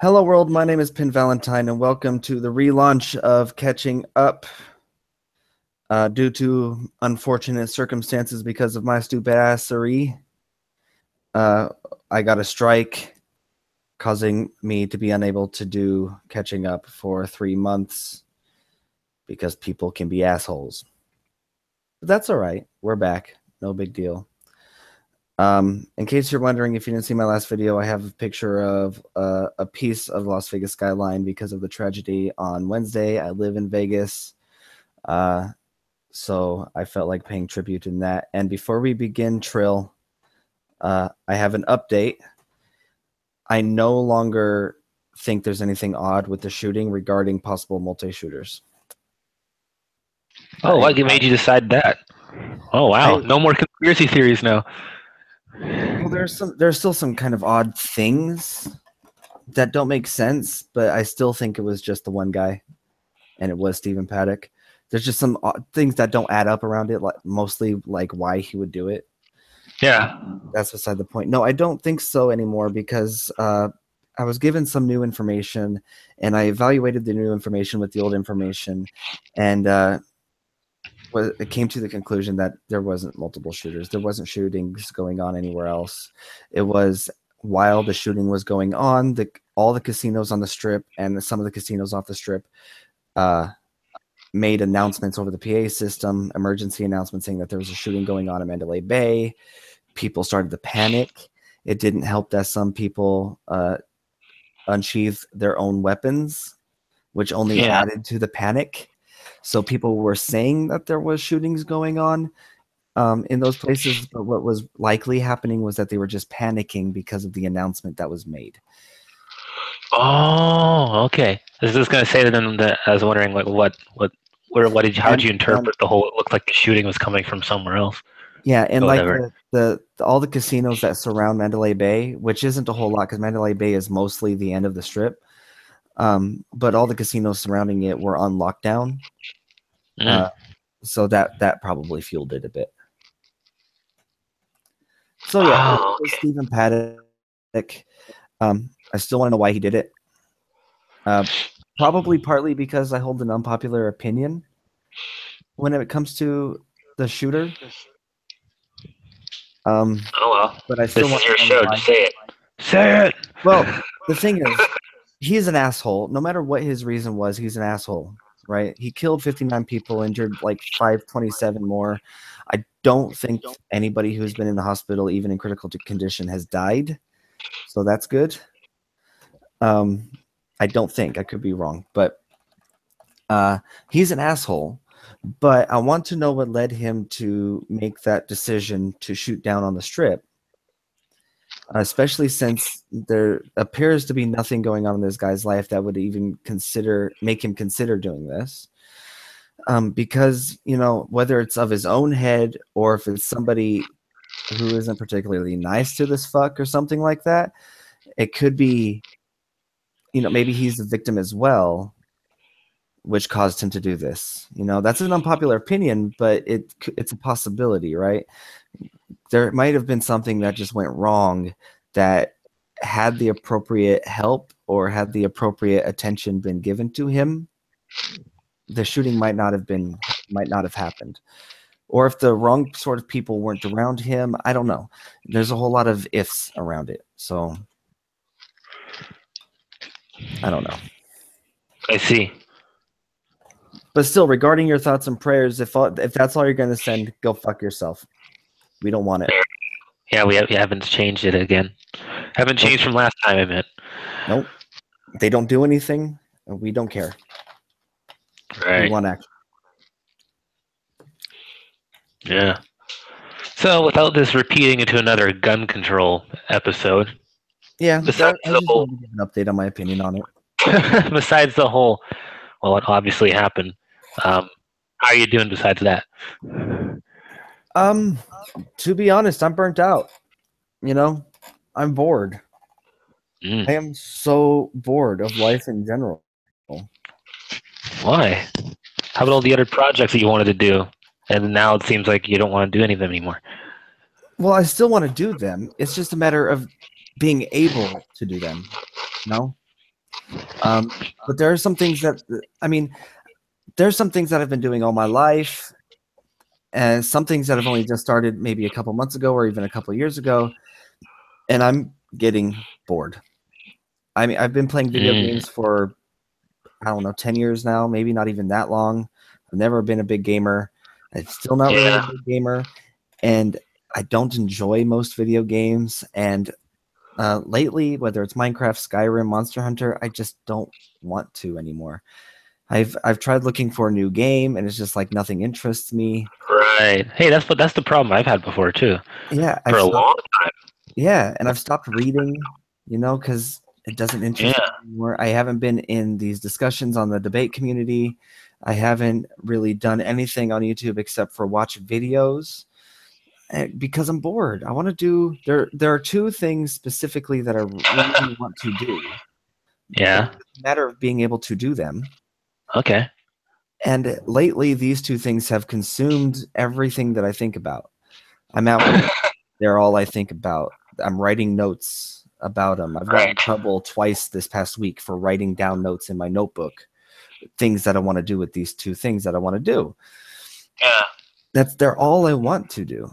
Hello world, my name is Pin Valentine and welcome to the relaunch of Catching Up. Due to unfortunate circumstances because of my stupid assery, I got a strike causing me to be unable to do Catching Up for 3 months because people can be assholes. But that's all right. We're back. No big deal. In case you're wondering, if you didn't see my last video, I have a picture of a piece of Las Vegas skyline because of the tragedy on Wednesday. I live in Vegas, so I felt like paying tribute in that. And before we begin, Trill, I have an update. I no longer think there's anything odd with the shooting regarding possible multi-shooters. Oh, what made you decide that? Oh, wow. No more conspiracy theories now. Well, there's still some kind of odd things that don't make sense, but I still think it was just the one guy, and it was Stephen Paddock. There's just some odd things that don't add up around it, like mostly like why he would do it. Yeah. That's beside the point. No, I don't think so anymore because I was given some new information, and I evaluated the new information with the old information, and it came to the conclusion that there wasn't multiple shooters. There wasn't shootings going on anywhere else. It was while the shooting was going on, all the casinos on the strip and some of the casinos off the strip made announcements over the PA system, emergency announcements saying that there was a shooting going on in Mandalay Bay. People started to panic. It didn't help that some people unsheathed their own weapons, which only added to the panic. So people were saying that there was shootings going on in those places, but what was likely happening was that they were just panicking because of the announcement that was made. Oh, okay. I was just gonna say to them that I was wondering, like, how did you interpret the whole? It looked like the shooting was coming from somewhere else. Yeah, and like all the casinos that surround Mandalay Bay, which isn't a whole lot because Mandalay Bay is mostly the end of the strip. But all the casinos surrounding it were on lockdown. So that probably fueled it a bit. So yeah, it was Stephen Paddock. I still want to know why he did it. Probably partly because I hold an unpopular opinion when it comes to the shooter. Oh well. But I still want your show. Just say it. Say it. Well, the thing is, he's an asshole. No matter what his reason was, he's an asshole, right? He killed 59 people, injured like 527 more. I don't think anybody who's been in the hospital, even in critical condition, has died. So that's good. I don't think. I could be wrong. But he's an asshole. But I want to know what led him to make that decision to shoot down on the strip. Especially since there appears to be nothing going on in this guy's life that would even make him consider doing this. Because, you know, whether it's of his own head or if it's somebody who isn't particularly nice to this fuck or something like that, it could be, you know, maybe he's the victim as well, which caused him to do this. You know, that's an unpopular opinion, but it's a possibility, right? There might have been something that just went wrong that had the appropriate help or had the appropriate attention been given to him, the shooting might not have happened. Or if the wrong sort of people weren't around him, I don't know. There's a whole lot of ifs around it. So I don't know. I see. But still, regarding your thoughts and prayers, if that's all you're going to send, go fuck yourself. We don't want it. Yeah, we haven't changed it again. Haven't changed from last time, I meant. Nope. They don't do anything. We don't care. Right. We want action. Yeah. So without this repeating into another gun control episode. Yeah, I just wanted to give an update on my opinion on it. Besides the whole, well, it obviously happened. How are you doing besides that? To be honest, I'm burnt out. You know, I'm bored. I am so bored of life in general. Why? How about all the other projects that you wanted to do? And now it seems like you don't want to do any of them anymore. Well, I still want to do them. It's just a matter of being able to do them. No? But there are some things that, I mean, there's some things that I've been doing all my life, and some things that I've only just started maybe a couple months ago or even a couple years ago, and I'm getting bored. I mean, I've been playing video games for, I don't know, 10 years now, maybe not even that long. I've never been a big gamer. I'm still not really a big gamer, and I don't enjoy most video games. And lately, whether it's Minecraft, Skyrim, Monster Hunter, I just don't want to anymore. I've tried looking for a new game, and it's just like nothing interests me. Right. Hey, that's the problem I've had before too. Yeah, For a long time. Yeah, and I've stopped reading, because it doesn't interest me anymore. I haven't been in these discussions on the debate community. I haven't really done anything on YouTube except for watch videos because I'm bored. I want to do there are two things specifically that I really want to do. Yeah. It's a matter of being able to do them. Okay. And lately these two things have consumed everything that I think about. I'm at work. They're all I think about. I'm writing notes about them. I've gotten in trouble twice this past week for writing down notes in my notebook, things that I want to do with these two things that I want to do. Yeah. They're all I want to do,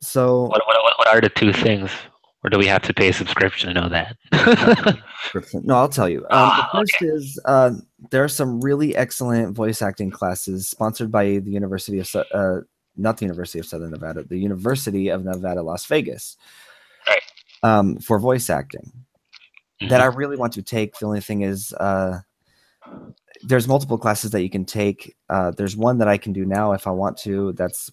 So what are the two things? Or do we have to pay a subscription to know that? No, I'll tell you. The first is there are some really excellent voice acting classes sponsored by the University of not the University of Southern Nevada, the University of Nevada, Las Vegas, for voice acting that I really want to take. The only thing is there's multiple classes that you can take. There's one that I can do now if I want to. That's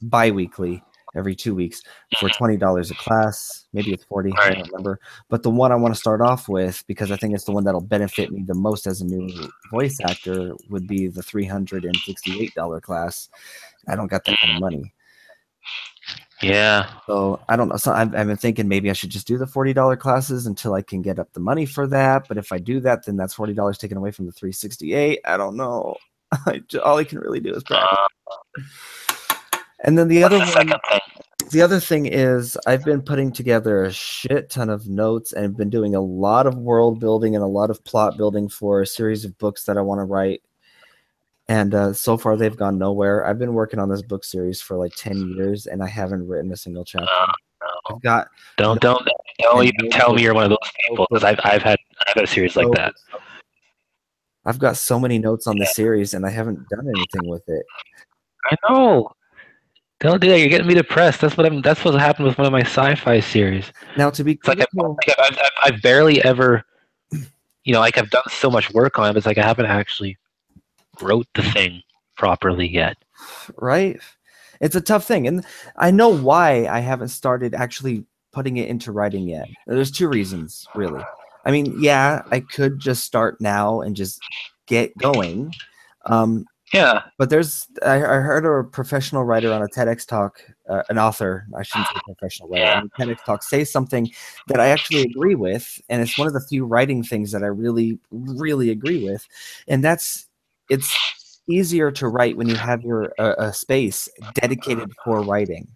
bi-weekly, every 2 weeks for $20 a class. Maybe it's 40, I don't remember. But the one I want to start off with, because I think it's the one that'll benefit me the most as a new voice actor, would be the $368 class. I don't got that kind of money. Yeah. So I don't know. So I've been thinking maybe I should just do the $40 classes until I can get up the money for that. But if I do that, then that's $40 taken away from the $368. I don't know. All I can really do is practice. And then the other thing is I've been putting together a shit ton of notes and been doing a lot of world building and a lot of plot building for a series of books that I want to write. And so far they've gone nowhere. I've been working on this book series for like 10 years and I haven't written a single chapter. I've got don't even tell me you're one of those people, because I've had a series like that. I've got so many notes on the series and I haven't done anything with it. I know. Don't do that. You're getting me depressed. That's what happened with one of my sci-fi series. Now, to be critical, I've barely ever, I've done so much work on it. But it's like I haven't actually wrote the thing properly yet. Right? It's a tough thing, and I know why I haven't started actually putting it into writing yet. There's two reasons, really. I mean, yeah, I could just start now and just get going. Yeah. But I heard a professional writer on a TEDx talk, an author, I shouldn't say professional writer, on a TEDx talk, say something that I actually agree with, and it's one of the few writing things that I really, really agree with, and it's easier to write when you have your a space dedicated for writing.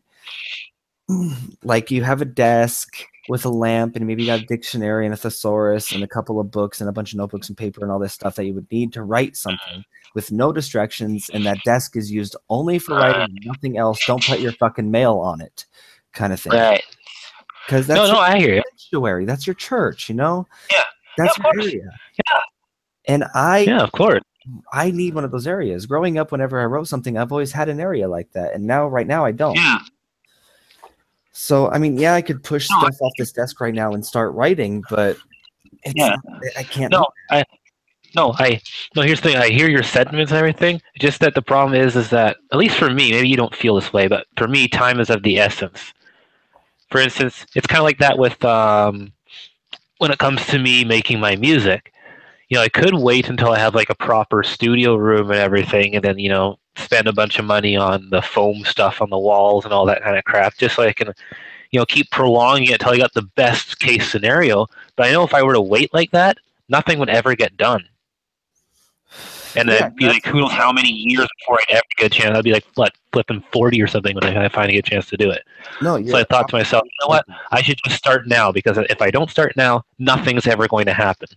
Like you have a desk with a lamp and maybe you got a dictionary and a thesaurus and a couple of books and a bunch of notebooks and paper and all this stuff that you would need to write something with no distractions, and that desk is used only for writing and nothing else. Don't put your fucking mail on it, kind of thing. Right. Because that's I hear you. Sanctuary. That's your church, Yeah. That's your area. Yeah. And of course. I need one of those areas. Growing up, whenever I wrote something, I've always had an area like that, and right now I don't. Yeah. So I mean, yeah, I could push stuff off this desk right now and start writing, but I can't. No, here's the thing. I hear your sentiments and everything. Just that the problem is that, at least for me, maybe you don't feel this way, but for me, time is of the essence. For instance, it's kind of like that with when it comes to me making my music. I could wait until I have like a proper studio room and everything, and then spend a bunch of money on the foam stuff on the walls and all that kind of crap, just so I can keep prolonging it until I got the best case scenario. But I know if I were to wait like that, nothing would ever get done. And Yeah, then be you're like, who knows how many years before I'd ever get a chance. I'd be like, what, flipping 40 or something when I finally get a chance to do it. no, So I you're thought to myself, absolutely you know what? correct. I should just start now, because if I don't start now, nothing's ever going to happen.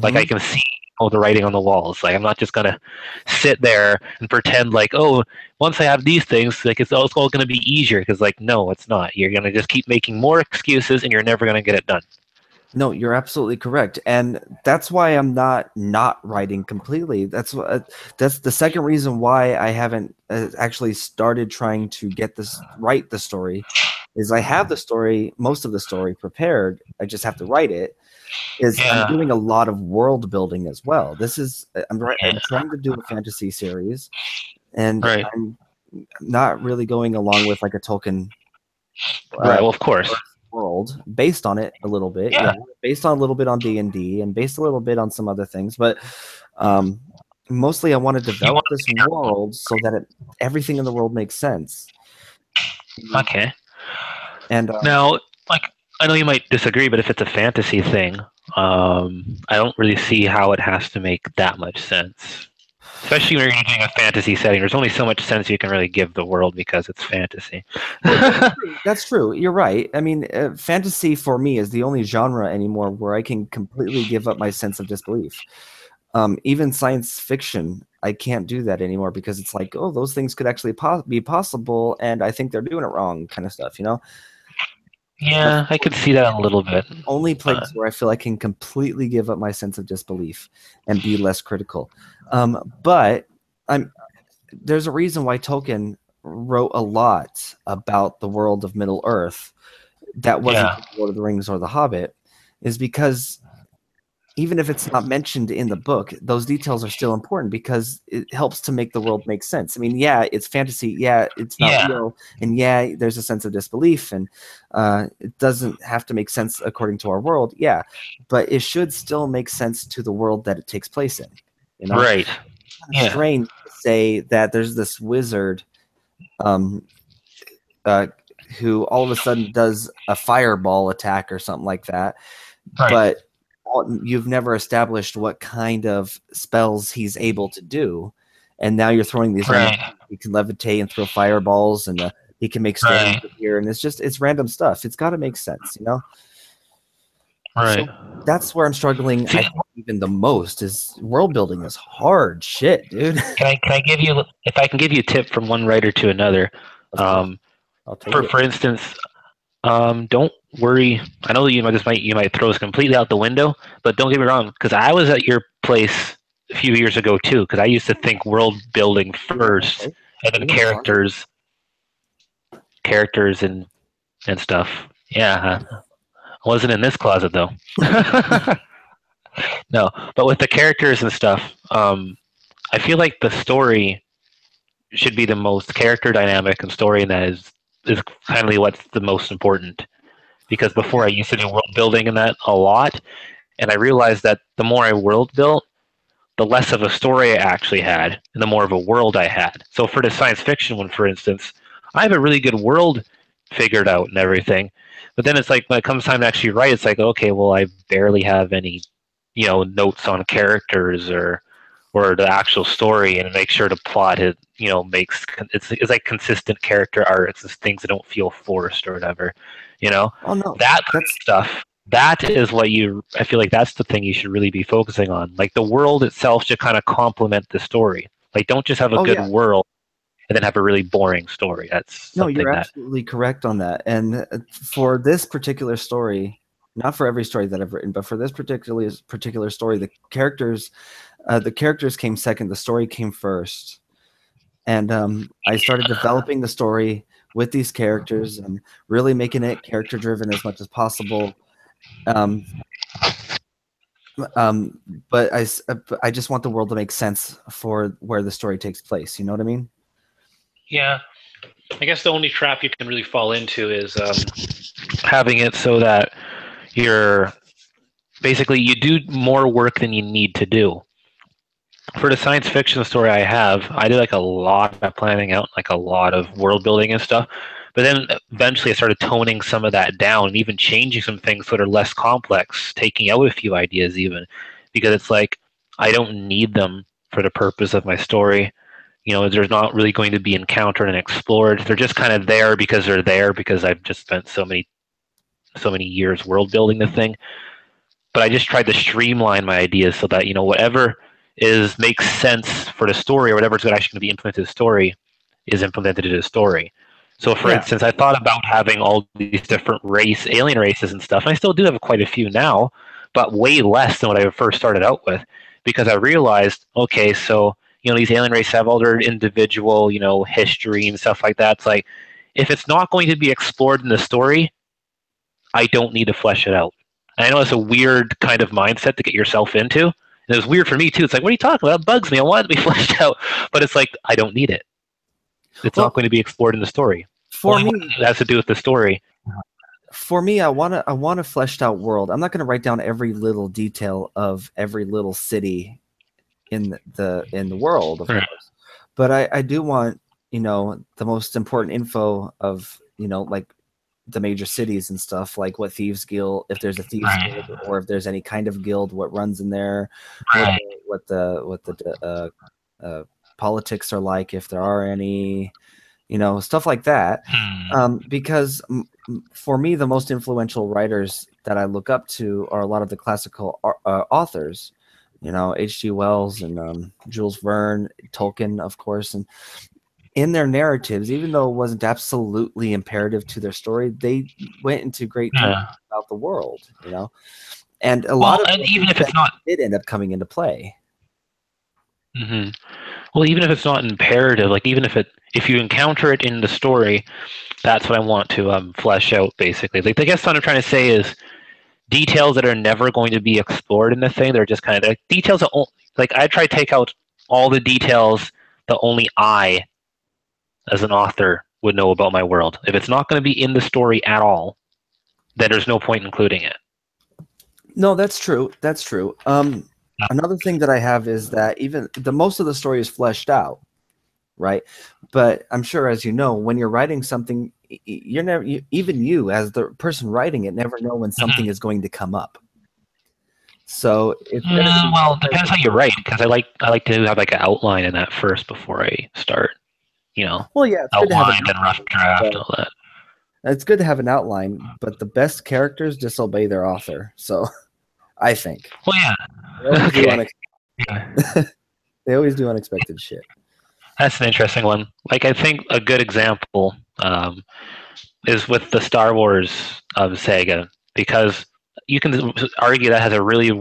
Like, I Mm-hmm. can see all the writing on the walls. Like, I'm not just gonna sit there and pretend like, oh, once I have these things, like it's all going to be easier. Because like, no, it's not. You're gonna just keep making more excuses, and you're never gonna get it done. No, you're absolutely correct, and that's why I'm not writing completely. That's the second reason why I haven't actually started trying to get this write the story. Is I have the story, most of the story prepared. I just have to write it. Is I'm Yeah, doing a lot of world building as well. yeah, I'm trying to do a fantasy series, and right, I'm not really going along with like a Tolkien right. uh, Well, of course. world, based on it a little bit, yeah, Yeah. based on a little bit on D&D and based a little bit on some other things, but um, mostly I want to You develop this world so that everything in the world makes sense. want okay. And Now, like, I know you might disagree, but if it's a fantasy thing, I don't really see how it has to make that much sense. Especially when you're doing a fantasy setting, there's only so much sense you can really give the world because it's fantasy. no, that's true. That's true. You're right. I mean, fantasy for me is the only genre anymore where I can completely give up my sense of disbelief. Even science fiction, I can't do that anymore because it's like, oh, those things could actually be possible, and I think they're doing it wrong, kind of stuff. That's Yeah, I the could see that a little bit. only Uh, place where I feel I can completely give up my sense of disbelief and be less critical. But I'm there's a reason why Tolkien wrote a lot about the world of Middle Earth that wasn't yeah, in Lord of the Rings or The Hobbit, is because even if it's not mentioned in the book, those details are still important because it helps to make the world make sense. I mean, yeah, it's fantasy, yeah, it's not yeah, real, and yeah, there's a sense of disbelief, and it doesn't have to make sense according to our world, yeah, but it should still make sense to the world that it takes place in. You know, right. kind of Yeah, strange to say that there's this wizard um, uh, who all of a sudden does a fireball attack or something like that, right, but you've never established what kind of spells he's able to do, and now you're throwing these random. right, He can levitate and throw fireballs, and he can make storms right, appear, and it's random stuff. It's got to make sense. right. So that's where I'm struggling. See, I think even the most is world building is hard shit, dude. can I give you, if I can give you a tip from one writer to another? Of course, Um, I'll take for it. for instance, don't worry. I know you might throw this completely out the window, but don't get me wrong, because I was at your place a few years ago too. Because I used to think world building first, Okay, and then you in the closet? characters and stuff. Yeah, I wasn't in this closet though. No, but with the characters and stuff, I feel like the story should be the most character dynamic and story, and that is kind of what's the most important. Because Oh before yeah. I used to do world building and that a lot, and I realized that the more I world built, the less of a story I actually had, and the more of a world I had. So for the science fiction one, for instance, I have a really good world figured out and everything, but then it's like when it comes time to actually write, it's like, okay, well, I barely have any, notes on characters or the actual story, and make sure to plot it, makes it's like consistent character arcs, it's things that don't feel forced or whatever, you know, Oh no, that kind of that's stuff. That is what I feel like that's the thing you should really be focusing on. Like the world itself should kind of complement the story. Like don't just have a oh good yeah. world and then have a really boring story. That's No, something you're that, absolutely correct on that. And for this particular story, not for every story that I've written, but for this particular story, the characters came second. The story came first, and I started developing the story with these characters and really making it character driven as much as possible. Um, um, but I just want the world to make sense for where the story takes place. You know what I mean? yeah, I guess the only trap you can really fall into is having it so that you're basically you do more work than you need to do. For the science fiction story I have, I did like a lot of planning out, like a lot of world building and stuff. But then eventually I started toning some of that down and even changing some things that are less complex, taking out a few ideas even, because it's like I don't need them for the purpose of my story. There's not really going to be encountered and explored. They're just kind of there because they're there because I've just spent so many years world building the thing. But I just tried to streamline my ideas so that whatever makes sense for the story, or whatever is actually going to be implemented in the story is implemented in the story. So, for instance, I thought about having all these different alien races and stuff. And I still do have quite a few now, but way less than what I first started out with, because I realized, okay, so these alien races have all their individual history and stuff like that. It's like, if it's not going to be explored in the story, I don't need to flesh it out. And I know it's a weird kind of mindset to get yourself into. And it was weird for me too. It's like, what are you talking about? It bugs me. I want it to be fleshed out. But it's like, I don't need it. It's not going to be explored in the story. For me, it has to do with the story. For me, I want a fleshed out world. I'm not going to write down every little detail of every little city in the world, of course. But I do want, the most important info of, like the major cities and stuff, like what thieves guild, if there's a thieves guild, or if there's any kind of guild, what runs in there, what the politics are like, if there are any, stuff like that. Because for me, the most influential writers that I look up to are a lot of the classical authors, H.G. Wells and Jules Verne, Tolkien, of course. And in their narratives, even though it wasn't absolutely imperative to their story, they went into great detail about the world, and a lot of and even if it's not, did end up coming into play. Mm-hmm. Well, even if it's not imperative, like even if you encounter it in the story, that's what I want to flesh out, basically. Like, I guess what I'm trying to say is details that are never going to be explored in the thing. They're just kind of details that, like, I try to take out all the details that only I, as an author, would know about my world. If it's not going to be in the story at all, then there's no point in including it. No, that's true. That's true. Another thing that I have is that even the most of the story is fleshed out, right? But I'm sure, as you know, when you're writing something, you're never, even you as the person writing it, never know when something is going to come up. So it's well, it depends how you write, because I like to have like an outline in that first before I start. Well, yeah, it's outline and rough draft and all that. It's good to have an outline, but the best characters disobey their author. So, I think. Well, yeah. They always do unexpected shit. That's an interesting one. Like, I think a good example is with the Star Wars saga, because you can argue that has a really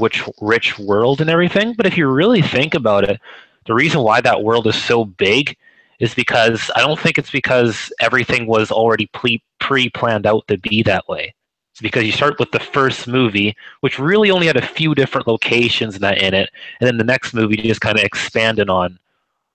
rich world and everything, but if you really think about it, the reason why that world is so big is because I don't think it's because everything was already pre-planned out to be that way. It's because you start with the first movie, which really only had a few different locations in it, and then the next movie just kind of expanded on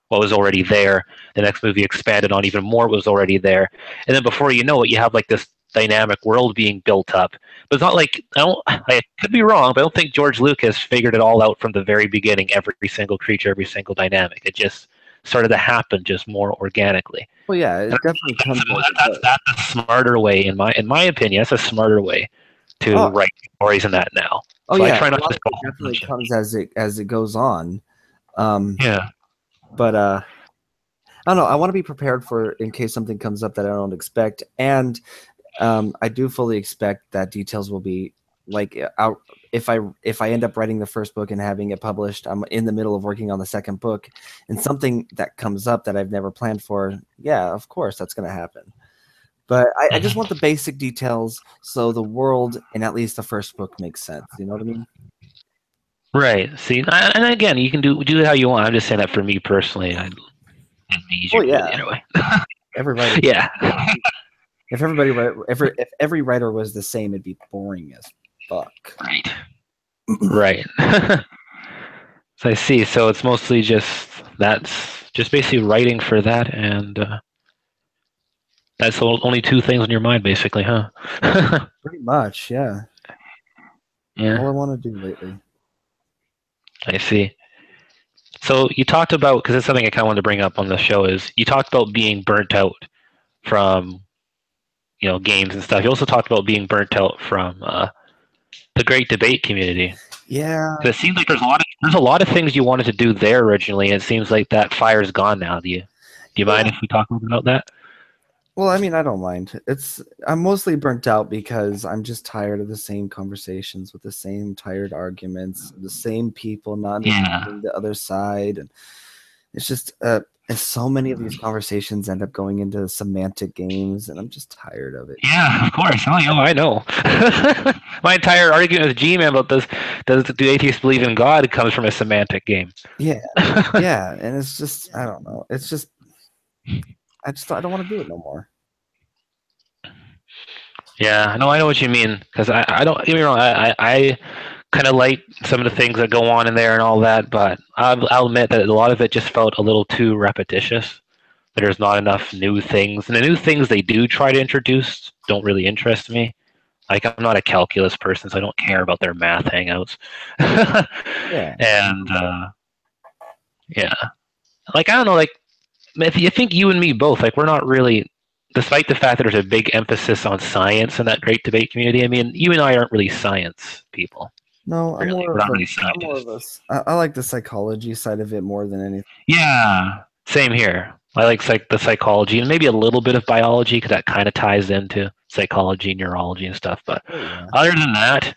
what was already there. The next movie expanded on even more what was already there, and then before you know it, you have like this dynamic world being built up. But it's not like, I could be wrong, but I don't think George Lucas figured it all out from the very beginning. Every single creature, every single dynamic, it just started to happen just more organically. Well, yeah, it definitely comes. That's a smarter way, in my opinion. That's a smarter way to write stories in that now. Oh, so yeah, I try not to definitely comes as it goes on. Yeah, but I don't know. I want to be prepared for in case something comes up that I don't expect, and I do fully expect that details will be like out. If I end up writing the first book and having it published, I'm in the middle of working on the second book, and something that comes up that I've never planned for. Yeah, of course that's going to happen. But I just want the basic details so the world in at least the first book makes sense. You know what I mean? Right. See, and again, you can do it how you want. I'm just saying that for me personally, it'd be easier to do it the other way. Every writer. Yeah. If every writer was the same, it'd be boring as fuck. Right. Right. So I see. So it's mostly just basically writing for that, and that's only two things in your mind, basically, huh? Pretty much, yeah. Yeah. All I want to do lately. I see. So you talked about, because it's something I kind of wanted to bring up on the show, is you talked about being burnt out from games and stuff. You also talked about being burnt out from the great debate community. Yeah. So it seems like there's a lot of There's a lot of things you wanted to do there originally, and it seems like that fire's gone now. Do you mind Yeah. if we talk about that? Well, I mean, I don't mind. I'm mostly burnt out because I'm just tired of the same conversations with the same tired arguments, the same people not Yeah. understanding the other side, and it's just and so many of these conversations end up going into semantic games, and I'm just tired of it. Yeah, of course. Oh, I know. My entire argument with G-Man about this, do atheists believe in God, comes from a semantic game. Yeah, yeah, and it's just I don't know. It's just I don't want to do it no more. Yeah, no, I know what you mean. Because I don't, get me wrong, I kind of like some of the things that go on in there and all that, but I'll admit that a lot of it just felt a little too repetitious. There's not enough new things, and the new things they do try to introduce don't really interest me. Like, I'm not a calculus person, so I don't care about their math hangouts. Yeah, And yeah, like, I don't know, like, if you think you and me both, like, we're not really, despite the fact that there's a big emphasis on science in that great debate community. I mean, you and I aren't really science people, no, really. We're not really I'm more of a scientists. I like the psychology side of it more than anything. Yeah, same here. I like the psychology and maybe a little bit of biology because that kind of ties into psychology, neurology, and stuff. But Oh yeah. other than that,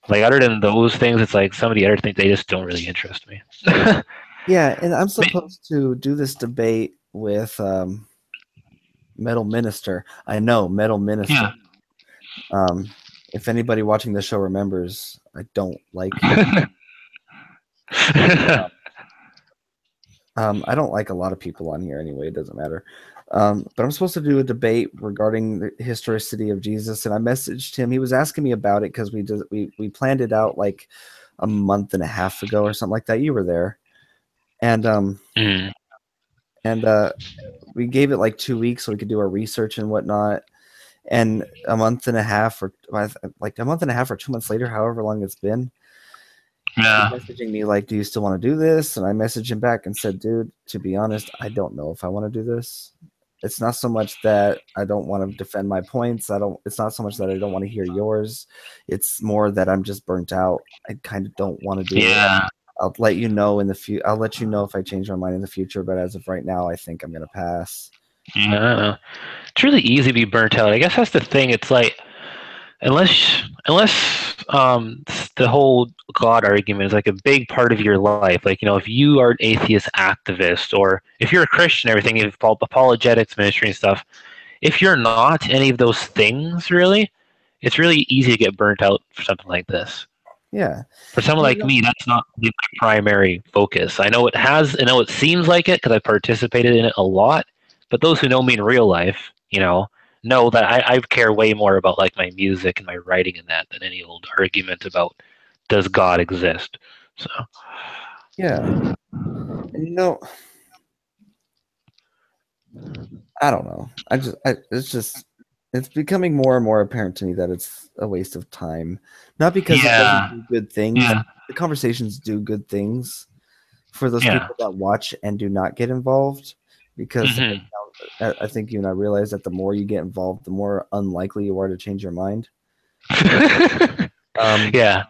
like, other than those things, it's like some of the other things, they just don't really interest me. Yeah, and I'm supposed to do this debate with Metal Minister. I know, Metal Minister. Yeah. If anybody watching the show remembers, I don't like him. I don't like a lot of people on here anyway. It doesn't matter. But I'm supposed to do a debate regarding the historicity of Jesus, and I messaged him. He was asking me about it because we planned it out like a month and a half ago or something like that. You were there, and Mm. we gave it like 2 weeks so we could do our research and whatnot. And a month and a half, or like a month and a half or 2 months later, however long it's been, Yeah. he's messaging me like, "Do you still want to do this?" And I messaged him back and said, "Dude, to be honest, I don't know if I want to do this. It's not so much that I don't want to defend my points. It's not so much that I don't want to hear yours. It's more that I'm just burnt out. I kind of don't want to do it. I'll let you know in the future. I'll let you know if I change my mind in the future. But as of right now, I think I'm gonna pass." Yeah. It's really easy to be burnt out. I guess that's the thing. It's like, unless the whole God argument is like a big part of your life, like, if you are an atheist activist, or if you're a Christian, everything, if apologetics ministry and stuff, if you're not any of those things, really, it's really easy to get burnt out for something like this. Yeah. For someone like me, that's not the primary focus. I know it seems like it because I participated in it a lot, but those who know me in real life, know that I care way more about, like, my music and my writing and that than any old argument about does God exist. So Yeah. And I don't know. It's becoming more and more apparent to me that it's a waste of time. Not because it doesn't do good things. Yeah. The conversations do good things for those Yeah. people that watch and do not get involved. Because Mhm. I think you and I realize that the more you get involved, the more unlikely you are to change your mind. Yeah.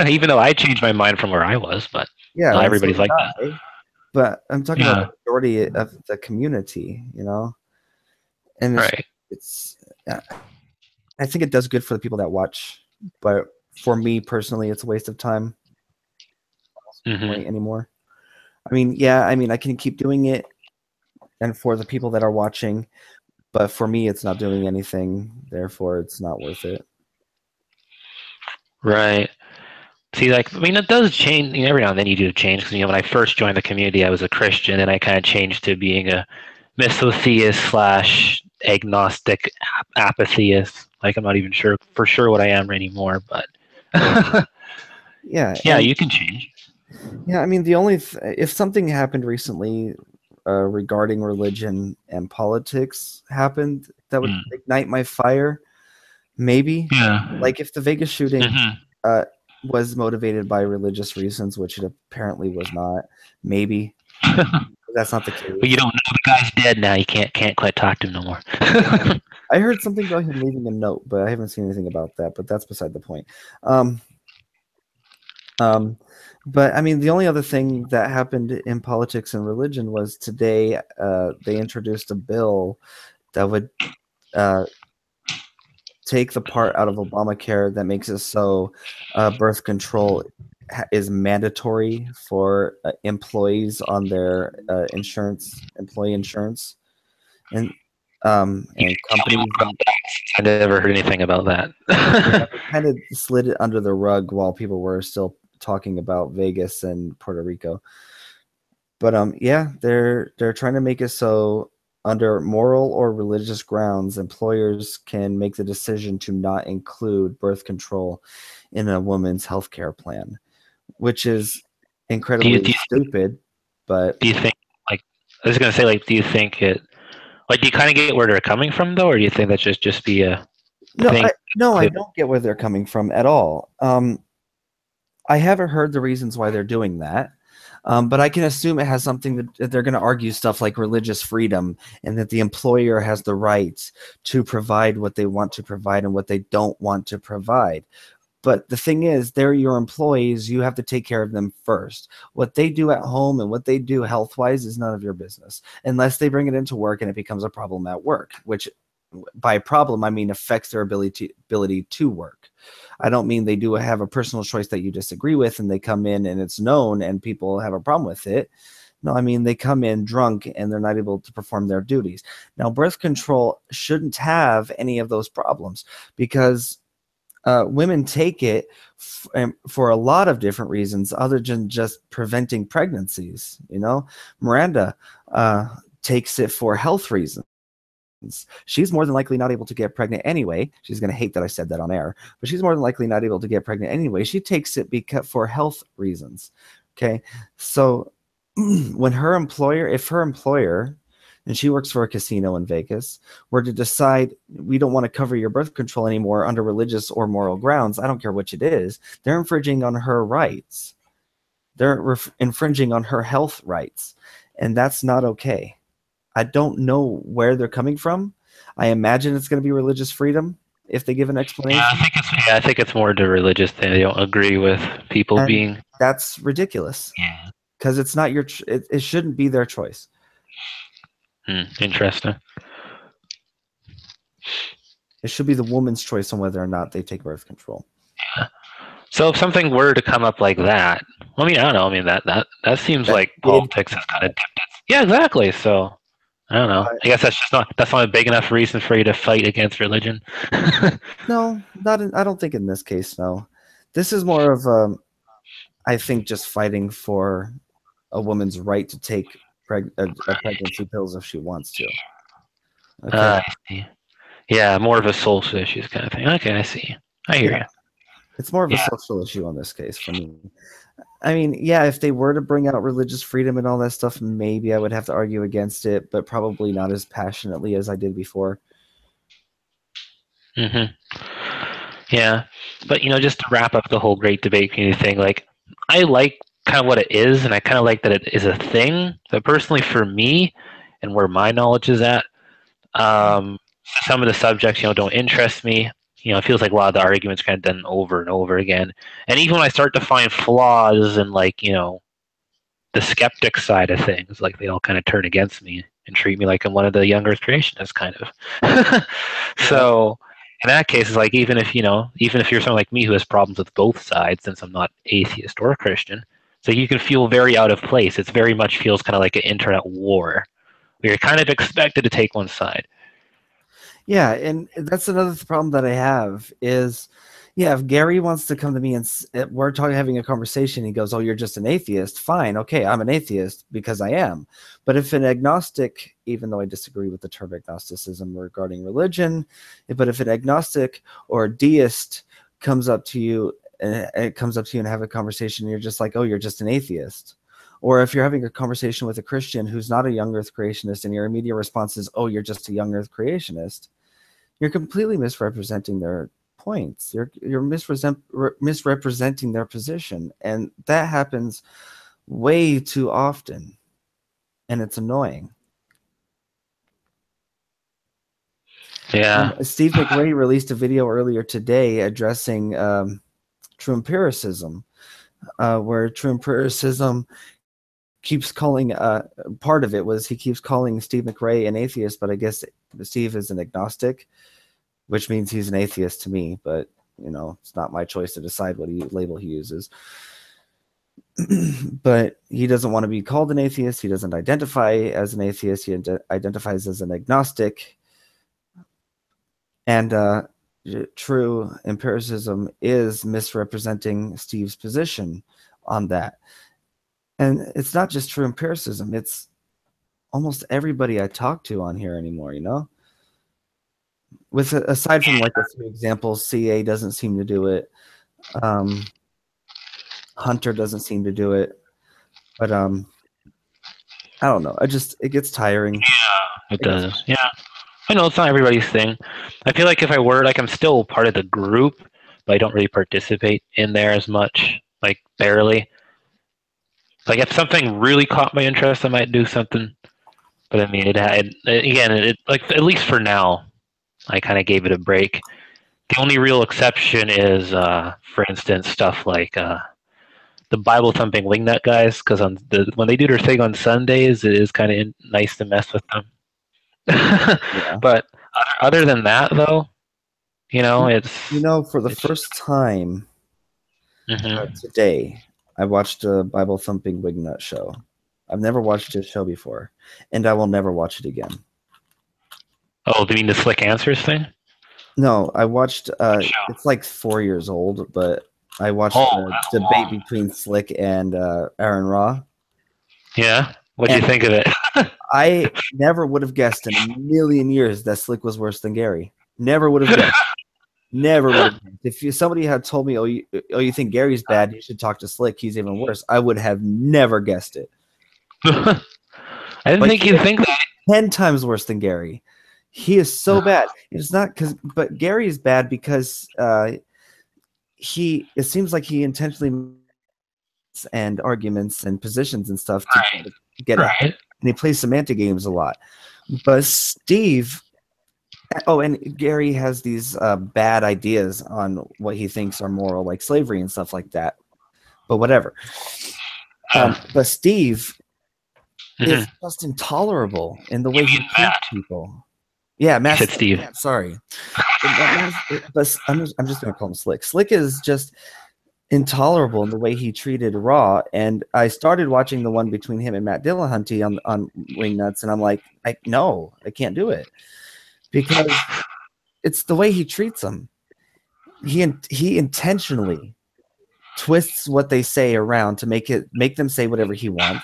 Even though I changed my mind from where I was, but Yeah, not and so everybody's did like that. I. But I'm talking about Yeah. the majority of the community, and Right. it's I think it does good for the people that watch, but for me personally, it's a waste of time. Mhm. Anymore. I mean, yeah, I can keep doing it, and for the people that are watching, but for me, it's not doing anything. Therefore, it's not worth it. Right. See, like, I mean, it does change. Every now and then you do change because, when I first joined the community, I was a Christian, and I kind of changed to being a mythotheist slash agnostic apatheist. Like, I'm not even sure for sure what I am anymore, but Yeah, yeah, and you can change. yeah, the only if something happened recently regarding religion and politics happened that would ignite my fire, maybe. Yeah. Like if the Vegas shooting Mhm. was motivated by religious reasons, which it apparently was not, maybe. That's not the case. But you don't know the guy's dead now. You can't quite talk to him no more. I heard something about him leaving a note, but I haven't seen anything about that. But that's beside the point. But I mean, the only other thing that happened in politics and religion was today they introduced a bill that would uh, take the part out of Obamacare that makes it so birth control is mandatory for employees on their employee insurance, and Tell me more companies about that that. I never heard anything about yeah, that. they kind of slid it under the rug while people were still talking about Vegas and Puerto Rico. But yeah, they're trying to make it so under moral or religious grounds, employers can make the decision to not include birth control in a woman's healthcare plan, which is do you incredibly do you, stupid. But do you think like I was gonna say like do you think it like do you kind of get where they're coming from though, or do you think that's just be a no, thing? I don't get where they're coming from at all. I haven't heard the reasons why they're doing that. But I can assume it has something that they're going to argue stuff like religious freedom and that the employer has the right to provide what they want to provide and what they don't want to provide. But the thing is, they're your employees. You have to take care of them first. What they do at home and what they do health wise is none of your business unless they bring it into work and it becomes a problem at work, which by problem, I mean affects their ability to work. I don't mean they do have a personal choice that you disagree with and they come in and it's known and people have a problem with it. No, I mean they come in drunk and they're not able to perform their duties. Now, birth control shouldn't have any of those problems because women take it for a lot of different reasons other than just preventing pregnancies. You know, Miranda takes it for health reasons. She's more than likely not able to get pregnant anyway. She's going to hate that I said that on air, but she's more than likely not able to get pregnant anyway. She takes it because for health reasons. Okay. So when her employer, if her employer, and she works for a casino in Vegas, were to decide we don't want to cover your birth control anymore under religious or moral grounds, I don't care which it is, they're infringing on her rights. They're infringing on her health rights. And that's not okay. I don't know where they're coming from. I imagine it's going to be religious freedom if they give an explanation. I think it's more the religious thing. They don't agree with people And being that's ridiculous yeah. because it's not your, it shouldn't be their choice. Interesting. It should be the woman's choice on whether or not they take birth control. Yeah. So if something were to come up like that, I mean, I don't know. I mean, that seems That like did politics is kind of dipped. Yeah, exactly. So I don't know. I guess that's not a big enough reason for you to fight against religion. no, not in, I don't think in this case. No, this is more of I think just fighting for a woman's right to take a pregnancy pills if she wants to. Okay. I see. Yeah, more of a social issues kind of thing. Okay, I see. I hear Yeah, you. it's more of a Yeah. social issue on this case for me. I mean, yeah, if they were to bring out religious freedom and all that stuff, maybe I would have to argue against it, but probably not as passionately as I did before. Yeah, but just to wrap up the whole great debate community thing, like I like kind of what it is, and I kind of like that it is a thing. But personally, for me, and where my knowledge is at, some of the subjects don't interest me. It feels like a lot of the arguments kind of done over and over again. And even when I start to find flaws in like the skeptic side of things, like they all kind of turn against me and treat me like I'm one of the younger creationists, kind of. Yeah. So in that case, it's like even if you're someone like me who has problems with both sides, since I'm not atheist or Christian, so you can feel very out of place. It very much feels kind of like an internet war, where you're kind of expected to take one side. Yeah, and that's another problem that I have is, yeah, if Gary wants to come to me and we're talking, having a conversation, he goes, "Oh, you're just an atheist." Fine, okay, I'm an atheist because I am. But if an agnostic, even though I disagree with the term agnosticism regarding religion, but if an agnostic or a deist comes up to you and it comes up to you and have a conversation, and you're just like, "Oh, you're just an atheist." Or if you're having a conversation with a Christian who's not a young earth creationist and your immediate response is, "Oh, you're just a young earth creationist," you're completely misrepresenting their points. You're misrepresenting their position. And that happens way too often. And it's annoying. Yeah. Steve McRae released a video earlier today addressing true empiricism. where true empiricism keeps calling part of it was he keeps calling Steve McRae an atheist, but I guess Steve is an agnostic, which means he's an atheist to me, but it's not my choice to decide what label he uses. But he doesn't want to be called an atheist. He doesn't identify as an atheist. He identifies as an agnostic. And true empiricism is misrepresenting Steve's position on that. And it's not just true empiricism. It's almost everybody I talk to on here anymore, With aside from like a few examples, CA doesn't seem to do it. Hunter doesn't seem to do it. But I don't know. It gets tiring. Yeah, it does. Yeah. I know it's not everybody's thing. I feel like if I were, like, I'm still part of the group, but I don't really participate in there as much, like barely. Like if something really caught my interest, I might do something. But I mean, it like at least for now, I kind of gave it a break. The only real exception is, for instance, stuff like the Bible thumping wingnut guys, because when they do their thing on Sundays, it is kind of nice to mess with them. Yeah. But other than that, though, it's for the first time today, I watched a Bible thumping wingnut show. I've never watched his show before, and I will never watch it again. Oh, do you mean the Slick Answers thing? No, I watched. It's like 4 years old, but I watched the debate between Slick and Aaron Ra. Yeah, what'd you think of it? I never would have guessed in a million years that Slick was worse than Gary. Never would have guessed. Never would have. If somebody had told me, you think Gary's bad, you should talk to Slick, he's even worse, I would have never guessed it. I didn't think you'd think that. 10 times worse than Gary. He is so bad. It's not but Gary is bad because it seems like he intentionally and arguments and positions and stuff to get it. And he plays semantic games a lot. But Steve, and Gary has these bad ideas on what he thinks are moral, like slavery and stuff like that. But whatever. But Steve is just intolerable in the way he treats people. Yeah, Matt. Steve. Yeah, sorry. But I'm just going to call him Slick. Slick is just intolerable in the way he treated Raw. And I started watching the one between him and Matt Dillahunty on Wingnuts, and I'm like, no, I can't do it. Because it's the way he treats them. He intentionally twists what they say around to make them say whatever he wants.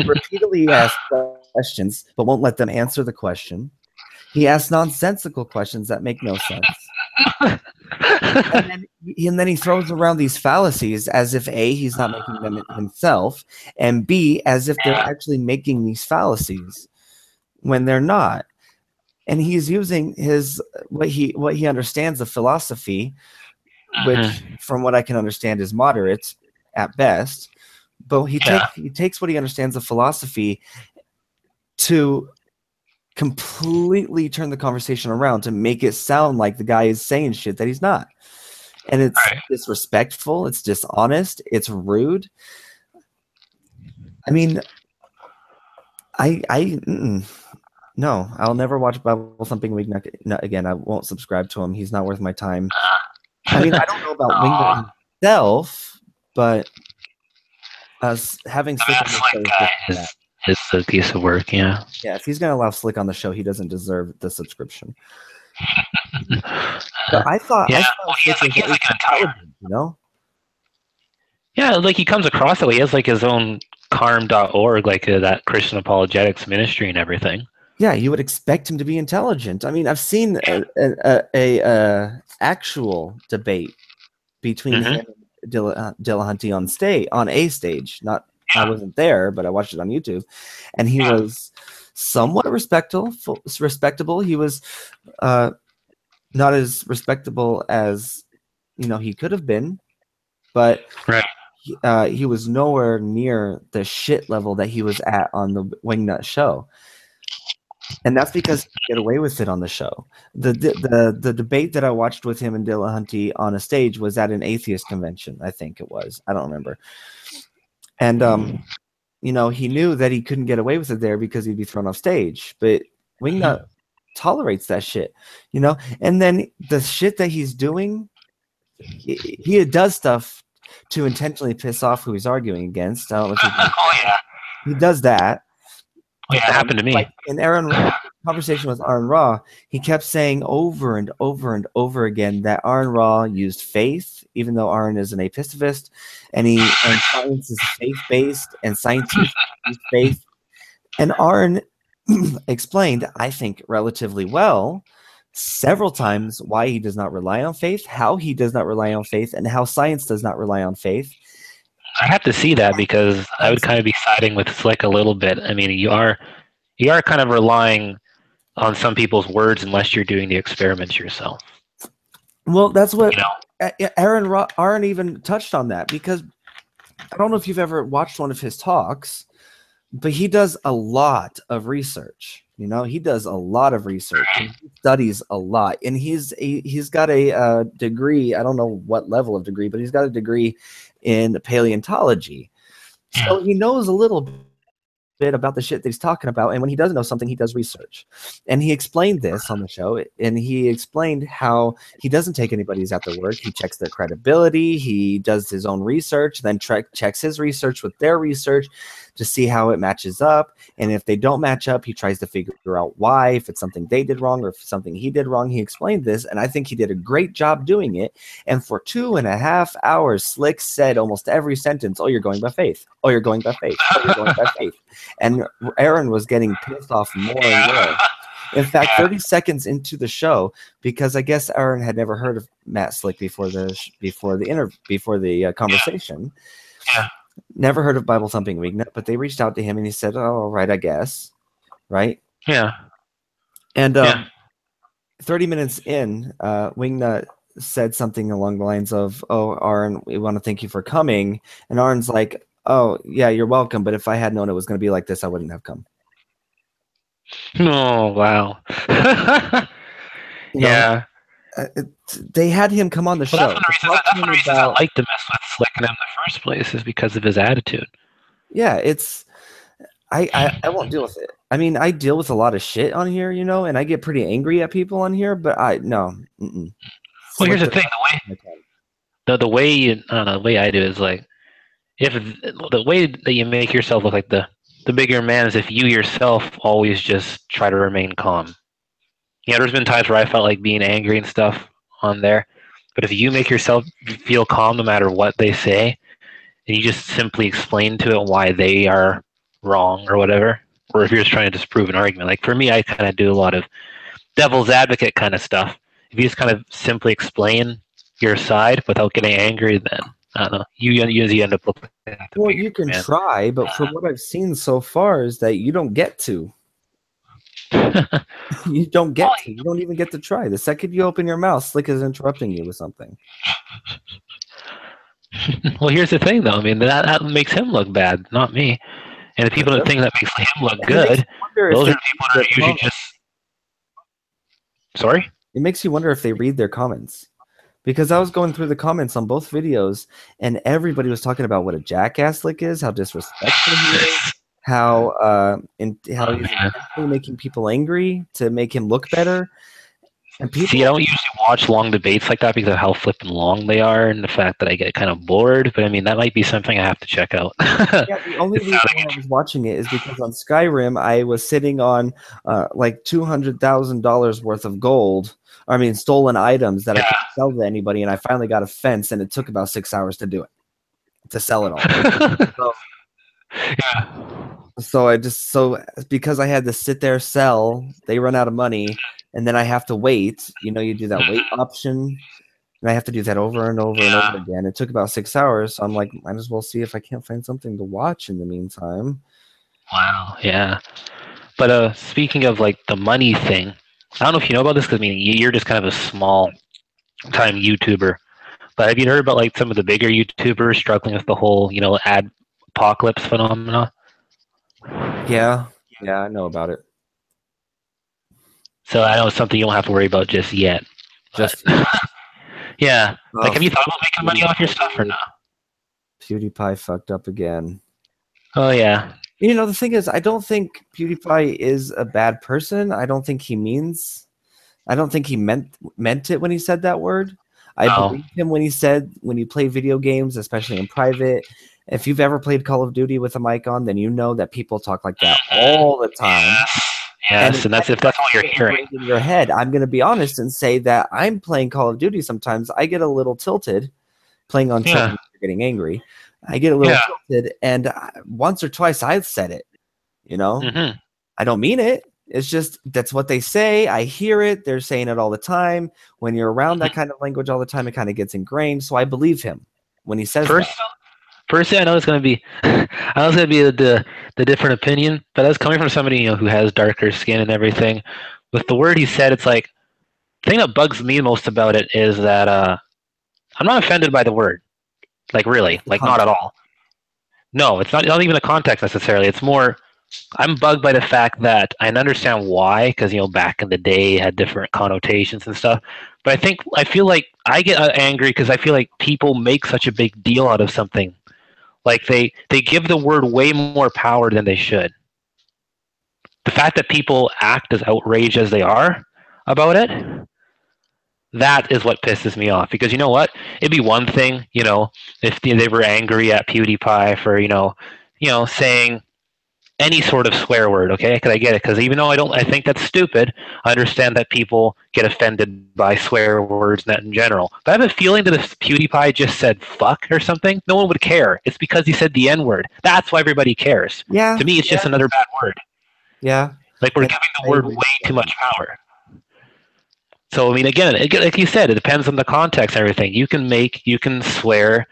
Repeatedly asks questions, but won't let them answer the question. He asks nonsensical questions that make no sense. and then he throws around these fallacies as if A, he's not making them himself, and B, as if they're actually making these fallacies when they're not. And he's using what he understands of philosophy, which from what I can understand is moderate at best. But he takes what he understands of philosophy to completely turn the conversation around to make it sound like the guy is saying shit that he's not. And it's disrespectful, it's dishonest, it's rude. I mean, no, I'll never watch Bible Thumping Wingnut again. I won't subscribe to him. He's not worth my time. I mean, I don't know about Wingnut himself, but having Slick on the show is a piece of work, yeah. Yeah, if he's going to allow Slick on the show, he doesn't deserve the subscription. But I thought Slick was intelligent, Yeah, like he comes across that way. He has like his own carm.org, like that Christian apologetics ministry and everything. Yeah, you would expect him to be intelligent. I mean, I've seen a actual debate between him and Dillahunty on a stage. I wasn't there, but I watched it on YouTube, and he was somewhat respectable. He was not as respectable as he could have been, but he was nowhere near the shit level that he was at on the Wingnut show. And that's because he get away with it on the show. The debate that I watched with him and Dillahunty on a stage was at an atheist convention. I think it was. I don't remember. And you know, he knew that he couldn't get away with it there because he'd be thrown off stage. But Wingnut tolerates that shit, you know. And then the shit that he's doing, he does stuff to intentionally piss off who he's arguing against. I don't know if he does that. Oh, yeah, it happened to me. Like in conversation with Aaron Ra, he kept saying over and over and over again that Aaron Ra used faith, even though Aaron is an apistivist, and science is faith-based, and scientists use faith. And Aaron explained, I think, relatively well, several times why he does not rely on faith, how he does not rely on faith, and how science does not rely on faith. I have to see that because I would kind of be siding with Slick a little bit. I mean, you are kind of relying on some people's words unless you're doing the experiments yourself. Well, that's what Aaron even touched on that, because I don't know if you've ever watched one of his talks, but he does a lot of research. You know, he does a lot of research. And he studies a lot, and he's got a degree. I don't know what level of degree, but he's got a degree in paleontology, so he knows a little bit about the shit that he's talking about. And when he doesn't know something, he does research. And he explained this on the show, and he explained how he doesn't take anybody's at their word. He checks their credibility. He does his own research, then checks his research with their research to see how it matches up. And if they don't match up, he tries to figure out why, if it's something they did wrong or if something he did wrong. He explained this, and I think he did a great job doing it. And for 2.5 hours, Slick said almost every sentence, "Oh, you're going by faith. Oh, you're going by faith. Oh, you're going by faith." And Aaron was getting pissed off more and more. In fact, 30 seconds into the show, because I guess Aaron had never heard of Matt Slick before the conversation. Yeah. Never heard of Bible Thumping Wingnut, but they reached out to him and he said, "Oh, all right, I guess." Right? Yeah. And 30 minutes in, Wingnut said something along the lines of, "Oh, Aaron, we want to thank you for coming." And Aaron's like, "Oh, yeah, you're welcome. But if I had known it was going to be like this, I wouldn't have come." Oh, wow. Yeah. They had him come on the show. That's one of the reasons I like to mess with Slick in the first place, is because of his attitude. Yeah, I won't deal with it. I mean, I deal with a lot of shit on here, you know, and I get pretty angry at people on here, but no. Well, here's the thing: the way I do is like, if the way that you make yourself look like the bigger man is if you yourself always just try to remain calm. You know, there's been times where I felt like being angry and stuff on there, but if you make yourself feel calm no matter what they say, and you just simply explain to it why they are wrong or whatever, or if you're just trying to disprove an argument. Like for me, I kind of do a lot of devil's advocate kind of stuff. If you just kind of simply explain your side without getting angry, then I don't know. You usually end up looking at the well, you can try, but from what I've seen so far is that you don't get to. You don't get to. You don't even get to try. The second you open your mouth, Slick is interrupting you with something. Well, here's the thing, though. I mean, that makes him look bad, not me. And the people that think that makes him look good, those are people that are usually just... Sorry? It makes you wonder if they read their comments. Because I was going through the comments on both videos, and everybody was talking about what a jackass Slick is, how disrespectful he is, how he's intentionally making people angry to make him look better. And people, see, I don't usually watch long debates like that because of how flipping long they are and the fact that I get kind of bored. But I mean, that might be something I have to check out. Yeah, the only reason why I was watching it is because on Skyrim I was sitting on like $200,000 worth of gold. I mean, stolen items that I couldn't sell to anybody, and I finally got a fence, and it took about 6 hours to do it, to sell it all. So because I had to sit there, sell, they run out of money, and then I have to wait. You know, you do that wait option, and I have to do that over and over and over again. It took about 6 hours, so I'm like, might as well see if I can't find something to watch in the meantime. Wow, yeah. But speaking of like the money thing, I don't know if you know about this because I mean you're just kind of a small time YouTuber. But have you heard about like some of the bigger YouTubers struggling with the whole, you know, ad apocalypse phenomena? Yeah, I know about it. So I know it's something you don't have to worry about just yet. Just yeah. Like, have you thought about making money off your PewDiePie, stuff or dude. not? PewDiePie fucked up again. Oh yeah. You know, the thing is, I don't think PewDiePie is a bad person. I don't think he meant it when he said that word. I No. believe him when he said when you play video games, especially in private. If you've ever played Call of Duty with a mic on, then you know that people talk like that all the time. And Yes, it and kind that's if of that's all you're gets hearing. ingrained in your head. I'm going to be honest and say that I'm playing Call of Duty sometimes. I get a little tilted playing on children getting angry. I get a little tilted, and once or twice I've said it. You know, I don't mean it. It's just that's what they say. I hear it. They're saying it all the time. When you're around that kind of language all the time, it kind of gets ingrained. So I believe him when he says that. Personally, I know it's going to be, I know it's going to be the different opinion, but that's coming from somebody who has darker skin and everything. With the word he said, it's like the thing that bugs me most about it is that I'm not offended by the word, like really, like not at all. No, it's not even the context necessarily. It's more I'm bugged by the fact that I understand why, because back in the day it had different connotations and stuff. But I feel like I get angry because I feel like people make such a big deal out of something. Like they give the word way more power than they should. The fact that people act as outraged as they are about it, that is what pisses me off. Because you know what? It'd be one thing, if they were angry at PewDiePie for saying any sort of swear word, okay? Because I get it. Because even though I think that's stupid, I understand that people get offended by swear words in general. But I have a feeling that if PewDiePie just said fuck or something, no one would care. It's because he said the N word. That's why everybody cares. Yeah. To me, it's just another bad word. Yeah. Like we're giving the word way too much power. So I mean, again, like you said, it depends on the context and everything. You can swear,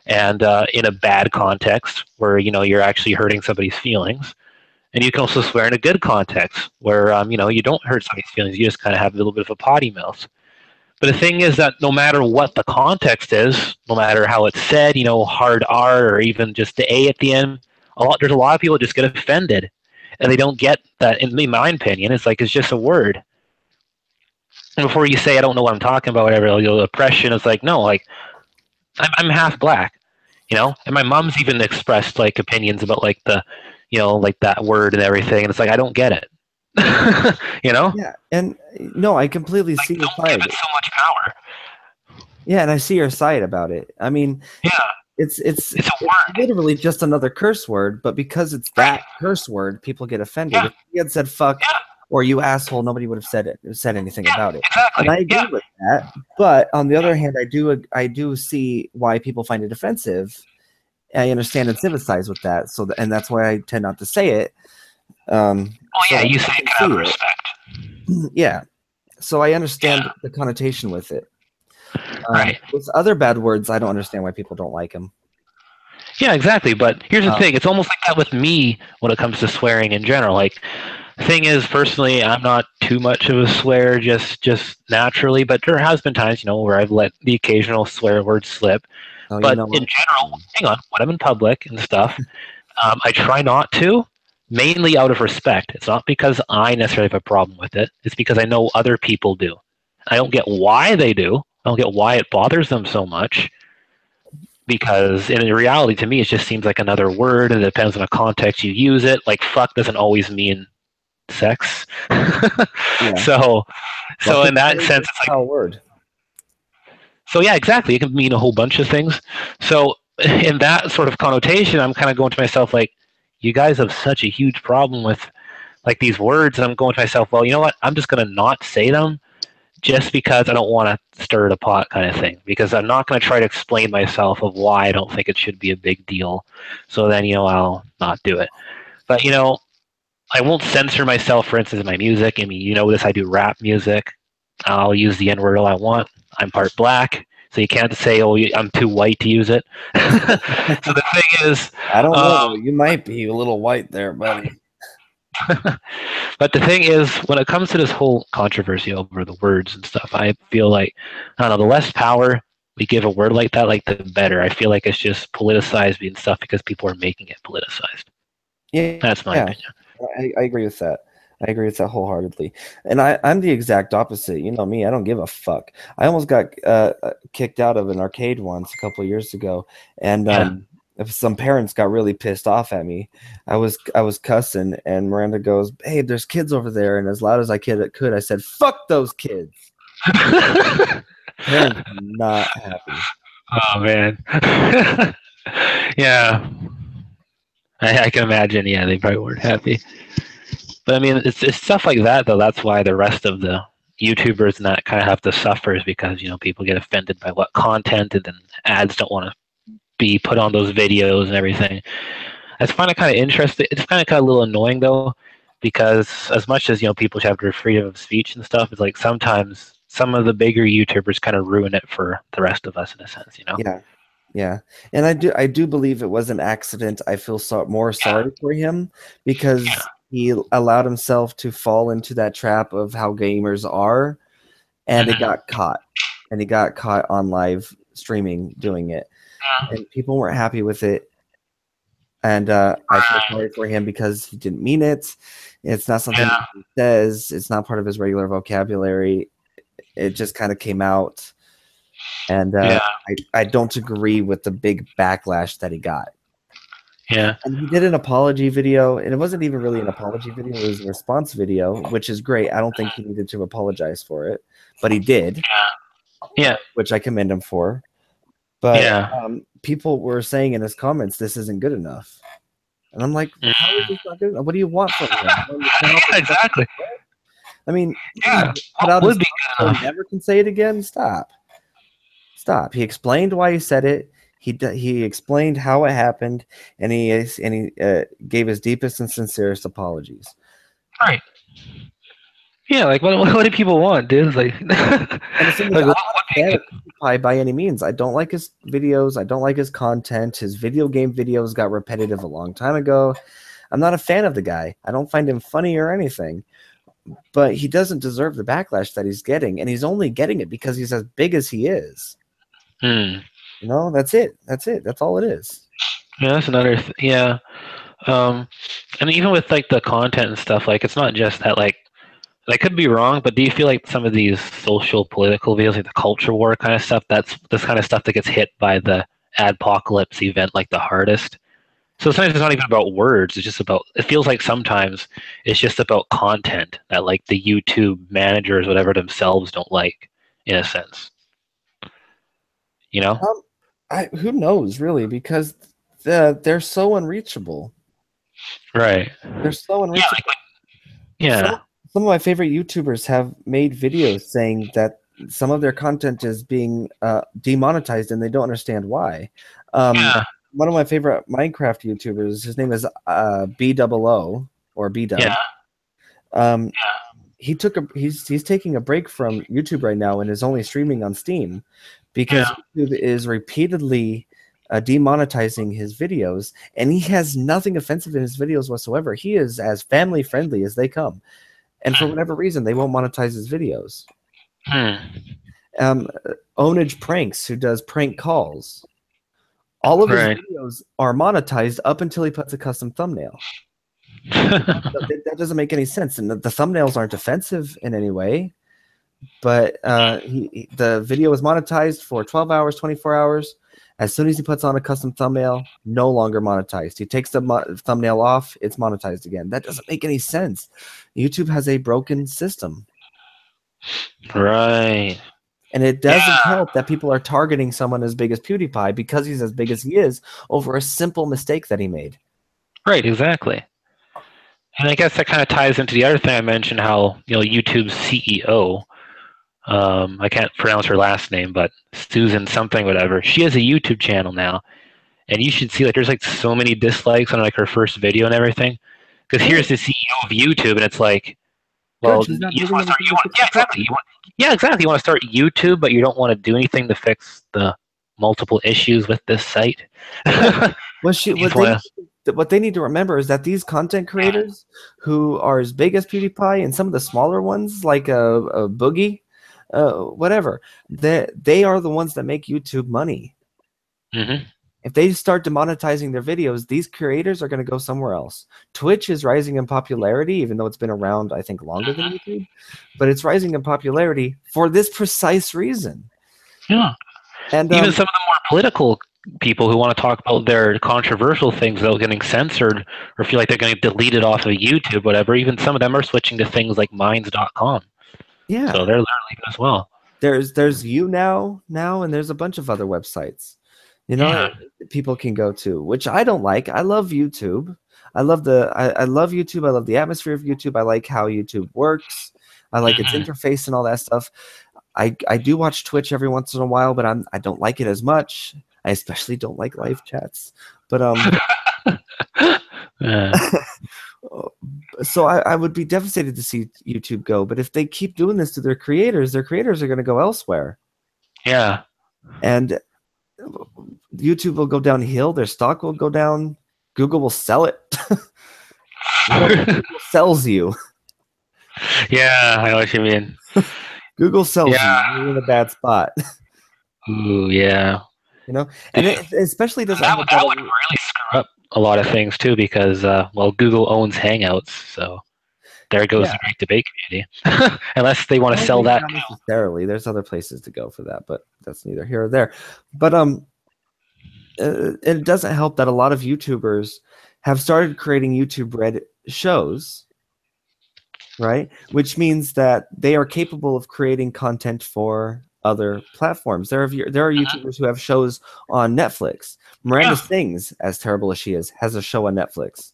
and in a bad context where you're actually hurting somebody's feelings. And you can also swear in a good context where you don't hurt somebody's feelings. You just kind of have a little bit of a potty mouth. But the thing is that no matter what the context is, no matter how it's said, hard R or even just the A at the end, there's a lot of people just get offended, and they don't get that. In my opinion, it's just a word. And before you say I don't know what I'm talking about, whatever, oppression is like no, like I'm half black, and my mom's even expressed opinions about like that word and everything, and it's like I don't get it. Yeah, and no, I completely see your side. Give it so much power. Yeah, and I see your side about it. I mean, it's a word. Literally just another curse word, but because it's that curse word, people get offended. If he had said fuck or you asshole, nobody would have said anything about it. Exactly. And I agree with that. But on the other hand, I do see why people find it offensive. I understand and sympathize with that. So and that's why I tend not to say it. You say it out of respect. Yeah. So I understand the connotation with it. With other bad words, I don't understand why people don't like them. Yeah, exactly. But here's the thing. It's almost like that with me when it comes to swearing in general. Like, the thing is, personally, I'm not too much of a swear just naturally, but there has been times, where I've let the occasional swear word slip. But in general, when I'm in public and stuff, I try not to, mainly out of respect. It's not because I necessarily have a problem with it. It's because I know other people do. I don't get why they do. I don't get why it bothers them so much. Because in reality, to me, it just seems like another word, and it depends on the context you use it. Like fuck doesn't always mean sex. So in that sense, it's like a word. So yeah, exactly. It can mean a whole bunch of things. So in that sort of connotation, I'm kind of going to myself like, you guys have such a huge problem with like these words, and I'm going to myself, well, you know what? I'm just going to not say them just because I don't want to stir the pot kind of thing, because I'm not going to try to explain myself of why I don't think it should be a big deal. So then, I'll not do it. But, I won't censor myself, for instance, in my music. I mean, this, I do rap music. I'll use the N-word all I want. I'm part black, so you can't say, oh, I'm too white to use it. So the thing is... I don't know. You might be a little white there, buddy. But the thing is, when it comes to this whole controversy over the words and stuff, I feel like, I don't know, the less power we give a word like that, like the better. I feel like it's just politicized and stuff because people are making it politicized. Yeah, that's my opinion. I agree with that. I agree with that wholeheartedly. And I'm the exact opposite. You know me, I don't give a fuck. I almost got kicked out of an arcade once a couple of years ago, and Yeah. some parents got really pissed off at me. I was cussing, and Miranda goes, "Hey, there's kids over there," and as loud as I could, I said, "Fuck those kids." Parents not happy. Oh man. Yeah, I can imagine. Yeah, they probably weren't happy. But I mean, it's stuff like that though. That's why the rest of the YouTubers and that kind of have to suffer, is because people get offended by what content, and then ads don't want to be put on those videos and everything. I find it kind of interesting. It's kind of a little annoying though, because as much as people should have their freedom of speech and stuff, it's like sometimes some of the bigger YouTubers kind of ruin it for the rest of us in a sense. Yeah, yeah, and I do believe it was an accident. I feel more Yeah, sorry for him because he allowed himself to fall into that trap of how gamers are, and it mhm. got caught, and he got caught on live streaming doing it, Yeah. and people weren't happy with it. And I feel Right. sorry for him because he didn't mean it. It's not something Yeah, he says. It's not part of his regular vocabulary. It just kind of came out, and yeah, I don't agree with the big backlash that he got. yeah, And he did an apology video, and it wasn't even really an apology video. It was a response video, which is great. I don't think he needed to apologize for it, but he did, yeah, which I commend him for. But yeah. people were saying in his comments, this isn't good enough. And I'm like, Mm. how is this not good enough? What do you want from him? You want him to turn off his phone? Exactly. I mean, Yeah, put what out his would be phone good so he enough? never can say it again? Stop. Stop. He explained why he said it. He explained how it happened, and he gave his deepest and sincerest apologies. Right. Yeah, like what do people want, dude? Like, And the thing is, like I'm what not would a fan be of PewDiePie by any means. I don't like his videos. I don't like his content. His video game videos got repetitive a long time ago. I'm not a fan of the guy. I don't find him funny or anything. But he doesn't deserve the backlash that he's getting, and he's only getting it because he's as big as he is. good? That's it. That's it. That's all it is. Yeah, that's another. Yeah. Um, and even with like the content and stuff, like it's not just that. Like, I could be wrong, but do you feel like some of these social political videos, like the culture war kind of stuff, that's this kind of stuff that gets hit by the adpocalypse event like the hardest? So sometimes it's not even about words. It's just about. It feels like sometimes it's just about content that like the YouTube managers, whatever themselves, don't like, in a sense. You know? Um, who knows really because they're so unreachable. Right. They're so Yeah. unreachable. Some Yeah. some of my favorite YouTubers have made videos saying that some of their content is being demonetized and they don't understand why. Um, Yeah. one of my favorite Minecraft YouTubers, his name is B00 or B Yeah. Dub. Um, he's taking a break from YouTube right now and is only streaming on Steam because Yeah. YouTube is repeatedly demonetizing his videos, and he has nothing offensive in his videos whatsoever. He is as family friendly as they come, and for whatever reason, they won't monetize his videos. Hmm. Um, Ownage Pranks, who does prank calls, all of his Right. videos are monetized up until he puts a custom thumbnail. That doesn't make any sense, and the thumbnails aren't offensive in any way. But the video is monetized for 12 hours, 24 hours. As soon as he puts on a custom thumbnail, no longer monetized. He takes the thumbnail off, it's monetized again. That doesn't make any sense. YouTube has a broken system. Right. And it doesn't Yeah. help that people are targeting someone as big as PewDiePie because he's as big as he is over a simple mistake that he made. Right. Exactly. And I guess that kind of ties into the other thing I mentioned, how YouTube's CEO, I can't pronounce her last name, but Susan something, whatever. She has a YouTube channel now, and you should see like there's like so many dislikes on like her first video and everything. Because here's Good. the CEO of YouTube, and it's like, Good. well, She's not you just doing want to start. anything to fix Yeah, the exactly. problem. Yeah, exactly. You want to start YouTube, but you don't want to do anything to fix the multiple issues with this site. Yeah. You What just want what they need to remember is that these content creators who are as big as PewDiePie and some of the smaller ones like a Boogie, whatever, they are the ones that make YouTube money. to. Hmm. If they start demonetizing their videos, these creators are going to go somewhere else. Twitch is rising in popularity, even though it's been around, I think, longer than YouTube, but it's rising in popularity for this precise reason. Yeah. And Even some of the more political people who want to talk about their controversial things without getting censored or feel like they're going to delete it off of YouTube, whatever, even some of them are switching to things like minds.com. yeah, So they're learning as well. there's you now, and there's a bunch of other websites, Yeah. people can go to, which I don't like. I love YouTube. I love YouTube. I love the atmosphere of YouTube. I like how YouTube works. I like its interface and all that stuff. I do watch Twitch every once in a while, but I don't like it as much. I especially don't like live chats. But so I would be devastated to see YouTube go. But if they keep doing this to their creators are going to go elsewhere. Yeah. And YouTube will go downhill. Their stock will go down. Google will sell it. Google sells you. Yeah, I know what you mean. Google sells you. You're in a bad spot. Ooh, yeah. And it especially doesn't. That would really screw up a lot of things too, because Google owns Hangouts, so there goes the great debate community. Unless they want to sell that. Not necessarily. There's other places to go for that, but that's neither here or there. But it doesn't help that a lot of YouTubers have started creating YouTube Red shows, right? Which means that they are capable of creating content for other platforms. There are YouTubers who have shows on Netflix. Miranda Sings, as terrible as she is, has a show on Netflix.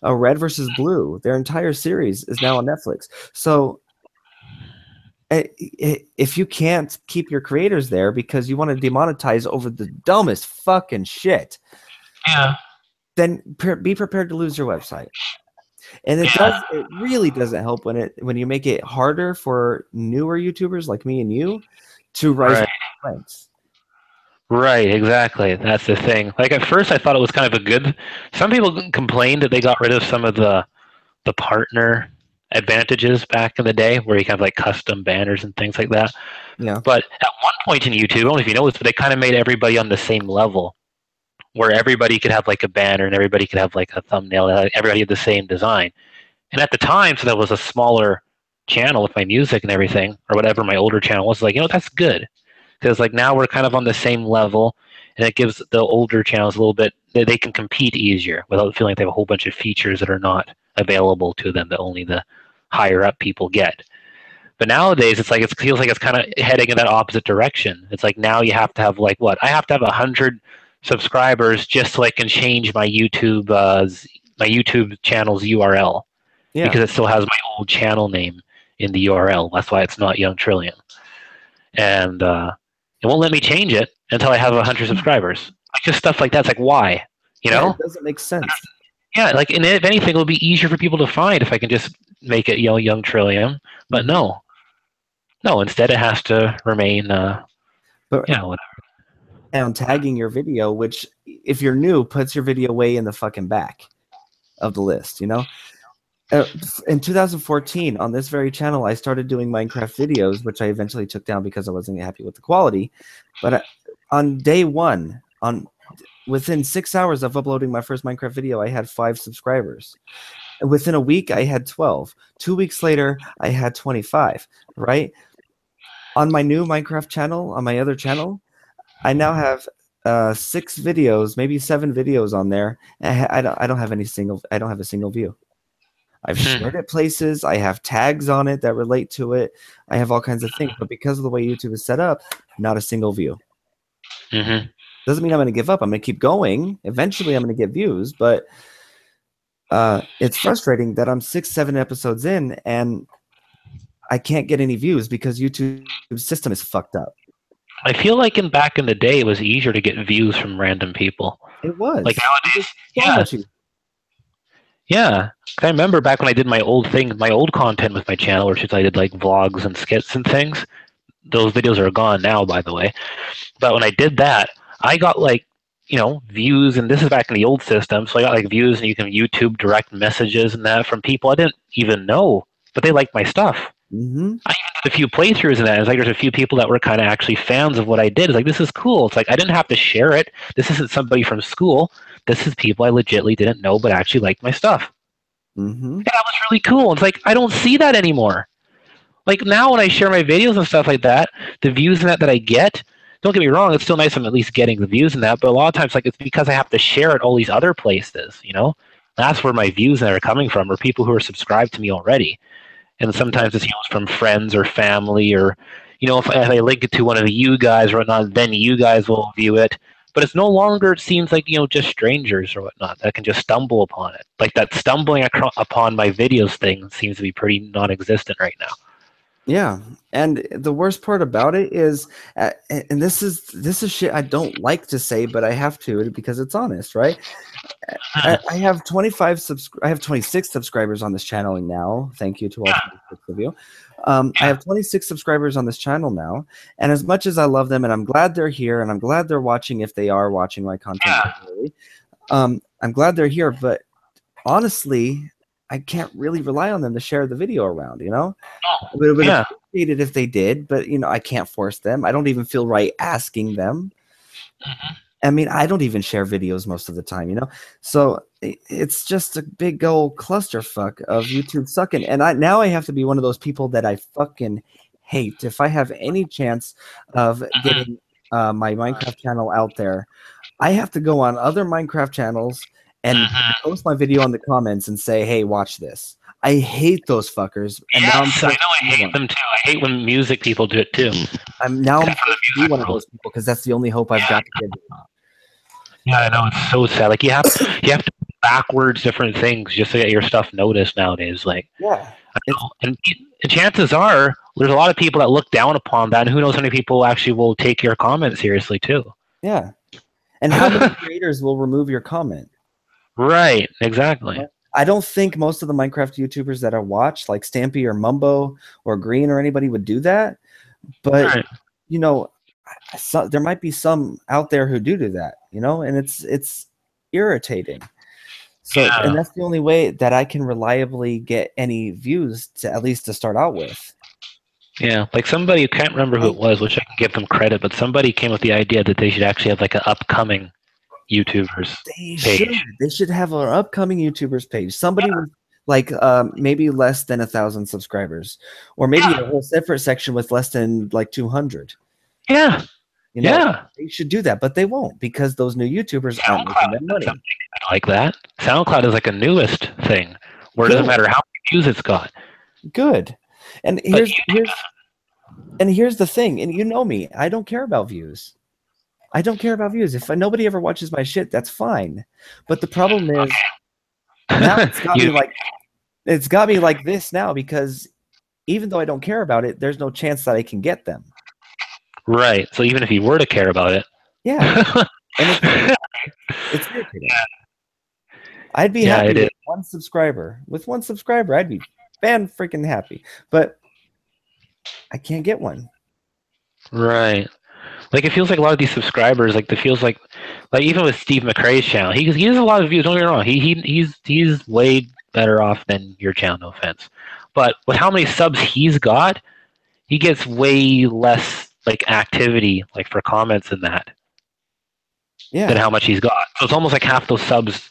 Red versus Blue, their entire series is now on Netflix. So if you can't keep your creators there because you want to demonetize over the dumbest fucking shit, then be prepared to lose your website. And it really doesn't help when you make it harder for newer YouTubers like me and you to rise ranks. Right, exactly. That's the thing. Like at first I thought it was kind of a good. Some people complained that they got rid of some of the partner advantages back in the day where you have like custom banners and things like that. Yeah. But at one point in YouTube, I don't know if you noticed, but they kind of made everybody on the same level where everybody could have like a banner and everybody could have like a thumbnail. Everybody had the same design. And at the time, so that was a smaller channel with my music and everything, or whatever my older channel was, like, that's good. Because like now we're kind of on the same level, and it gives the older channels a little bit, they can compete easier without feeling like they have a whole bunch of features that are not available to them that only the higher up people get. But nowadays, it's like it feels like it's kind of heading in that opposite direction. It's like now you have to have like what? I have to have 100 subscribers just so I can change my YouTube channel's URL because it still has my old channel name in the URL. That's why it's not Young Trillium, and it won't let me change it until I have 100 subscribers. Like just stuff like that. It's like why? It doesn't make sense. Yeah, like and if anything, it'll be easier for people to find if I can just make it Young Trillium. But no. Instead it has to remain. Whatever. And tagging your video, which if you're new, puts your video way in the fucking back of the list. In 2014, on this very channel, I started doing Minecraft videos, which I eventually took down because I wasn't happy with the quality. But on day one, within 6 hours of uploading my first Minecraft video, I had 5 subscribers. Within a week, I had 12. 2 weeks later, I had 25, right? On my new Minecraft channel, on my other channel, I now have 6 videos, maybe 7 videos on there. I don't have a single view. I've shared it places. I have tags on it that relate to it. I have all kinds of things. But because of the way YouTube is set up, not a single view. Mm-hmm. Doesn't mean I'm going to give up. I'm going to keep going. Eventually, I'm going to get views. But it's frustrating that I'm 6-7 episodes in and I can't get any views because YouTube's system is fucked up. I feel like back in the day, it was easier to get views from random people. It was. Like nowadays, yeah. I remember back when I did my old content with my channel, which is I did like vlogs and skits and things. Those videos are gone now, by the way. But when I did that, I got like, views, and this is back in the old system. So I got like views, and you can YouTube direct messages and that from people I didn't even know, but they liked my stuff. Mm-hmm. I even a few playthroughs in that. It's like there's a few people that were kind of actually fans of what I did. It's like, this is cool. It's like I didn't have to share it. This isn't somebody from school. This is people I legitimately didn't know but actually liked my stuff. Mm-hmm. And that was really cool. It's like I don't see that anymore. Like now when I share my videos and stuff like that, the views in that I get, don't get me wrong, it's still nice I'm at least getting the views in that, but a lot of times like it's because I have to share it all these other places, you know? That's where my views that are coming from, or people who are subscribed to me already. And sometimes it's from friends or family, or if I link it to one of you guys or whatnot, then you guys will view it. But it's no longer, it seems like, just strangers or whatnot that can just stumble upon it. Like that stumbling upon my videos thing seems to be pretty non-existent right now. Yeah, and the worst part about it is, and this is shit I don't like to say, but I have to because it's honest, right? I have 26 subscribers on this channel now. Thank you to all 26 of you. I have 26 subscribers on this channel now, and as much as I love them, and I'm glad they're here, and I'm glad they're watching if they are watching my content regularly, I'm glad they're here. But honestly, I can't really rely on them to share the video around. I would have appreciated if they did, but I can't force them. I don't even feel right asking them. I mean, I don't even share videos most of the time, So it's just a big old clusterfuck of YouTube sucking. And now I have to be one of those people that I fucking hate. If I have any chance of getting my Minecraft channel out there, I have to go on other Minecraft channels and post my video in the comments and say, hey, watch this. I hate those fuckers. And yes, I know I hate them too. I hate when music people do it too. I'm supposed to be one of those people because that's the only hope I've got to get. Yeah, I know, it's so sad. Like you have to backwards different things just to get your stuff noticed nowadays. Like and chances are there's a lot of people that look down upon that, and who knows how many people actually will take your comment seriously too. Yeah. And how many creators will remove your comment? Right, exactly. I don't think most of the Minecraft YouTubers that I watch, like Stampy or Mumbo or Green or anybody, would do that. But there might be some out there who do that, and it's irritating. So, and that's the only way that I can reliably get any views to at least to start out with. Yeah, like somebody, can't remember who it was, which I can give them credit, but somebody came with the idea that they should actually have like an upcoming YouTubers page. They should have an upcoming YouTubers page. Somebody with like maybe less than 1,000 subscribers, or maybe a whole separate section with less than like 200. Yeah. They should do that, but they won't because those new YouTubers aren't making that money. Like that. SoundCloud is like a newest thing where it doesn't matter how many views it's got. Good. And here's the thing, and you know me, I don't care about views. I don't care about views. If nobody ever watches my shit, that's fine. But the problem is now it's got me like this now, because even though I don't care about it, there's no chance that I can get them. Right. So even if you were to care about it. Yeah. And it's irritating. I'd be happy with one subscriber. With one subscriber, I'd be freaking happy. But I can't get one. Right. Like it feels like a lot of these subscribers, like it feels like even with Steve McRae's channel, he has a lot of views. Don't get me wrong, he's way better off than your channel. No offense, but with how many subs he's got, he gets way less like activity, like for comments and that, than how much he's got. So it's almost like half those subs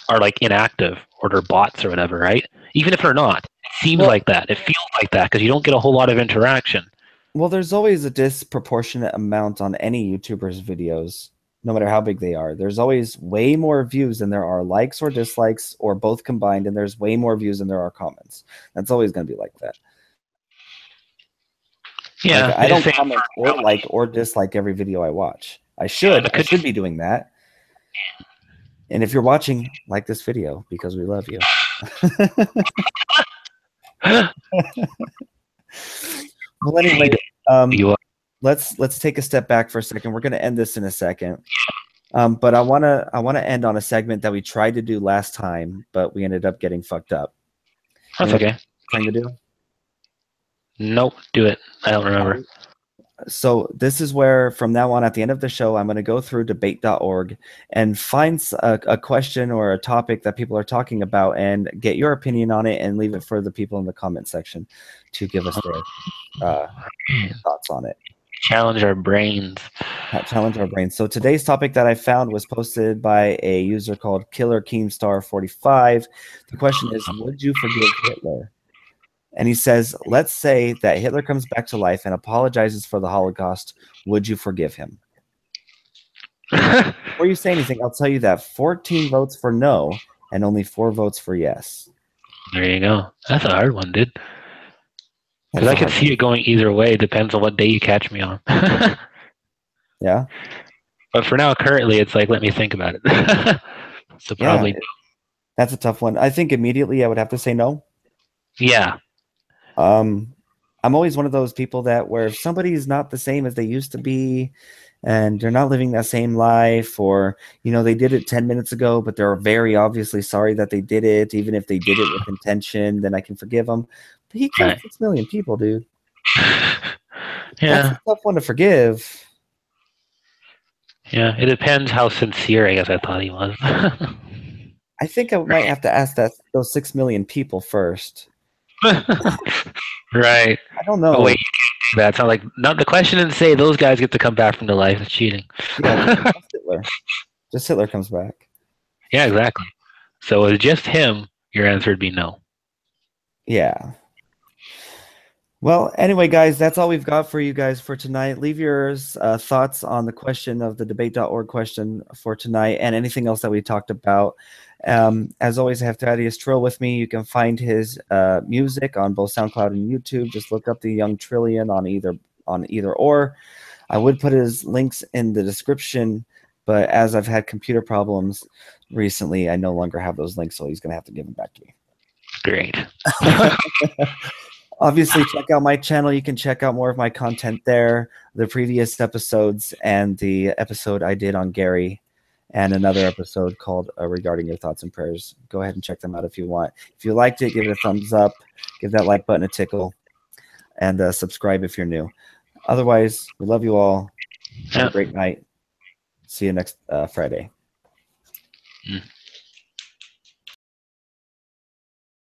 are like inactive or they're bots or whatever, right? Even if they're not, it seems like that. It feels like that because you don't get a whole lot of interaction. Well, there's always a disproportionate amount on any YouTuber's videos, no matter how big they are. There's always way more views than there are likes or dislikes, or both combined, and there's way more views than there are comments. That's always going to be like that. Yeah, like, I don't comment or like or dislike every video I watch. I should be doing that. And if you're watching, like this video because we love you. Well, anyway, let's take a step back for a second. We're going to end this in a second, but I want to end on a segment that we tried to do last time, but we ended up getting fucked up. That's okay. Trying to do? Nope, do it. I don't remember. So this is where, from now on, at the end of the show, I'm going to go through debate.org and find a question or a topic that people are talking about and get your opinion on it and leave it for the people in the comment section to give us thoughts on it. Challenge our brains. Challenge our brains. So today's topic that I found was posted by a user called Killer Keemstar 45. The question is, would you forgive Hitler? And he says, let's say that Hitler comes back to life and apologizes for the Holocaust. Would you forgive him? Before you say anything, I'll tell you that 14 votes for no and only 4 votes for yes. There you go. That's a hard one, dude. Because That's I could see it going either way. Depends on what day you catch me on. Yeah. But for now, currently, it's like, let me think about it. So probably Yeah, that's a tough one. I think immediately I would have to say no. Yeah. I'm always one of those people that where if somebody's not the same as they used to be and they're not living that same life, or they did it 10 minutes ago but they're very obviously sorry that they did it, even if they did it with intention, then I can forgive them. But he killed 6 million people, dude. That's a tough one to forgive. Yeah, it depends how sincere, I guess, I thought he was. I think I might have to ask those 6 million people first. Right. I don't know. Oh wait, you can't do that. It's not like the question didn't say those guys get to come back from the life. It's cheating. Yeah, just Hitler. Just Hitler comes back. Yeah, exactly. So it's just him. Your answer would be no. Yeah. Well, anyway, guys, that's all we've got for you guys for tonight. Leave your thoughts on the question of the debate.org question for tonight and anything else that we talked about. As always, I have Hiatus Trill with me. You can find his music on both SoundCloud and YouTube. Just look up the Young Trillion on either or. I would put his links in the description, but as I've had computer problems recently, I no longer have those links, so he's going to have to give them back to me. Great. Obviously, check out my channel. You can check out more of my content there, the previous episodes, and the episode I did on Gary, and another episode called Regarding Your Thoughts and Prayers. Go ahead and check them out if you want. If you liked it, give it a thumbs up, give that like button a tickle, and subscribe if you're new. Otherwise, we love you all. Have a great night. See you next Friday.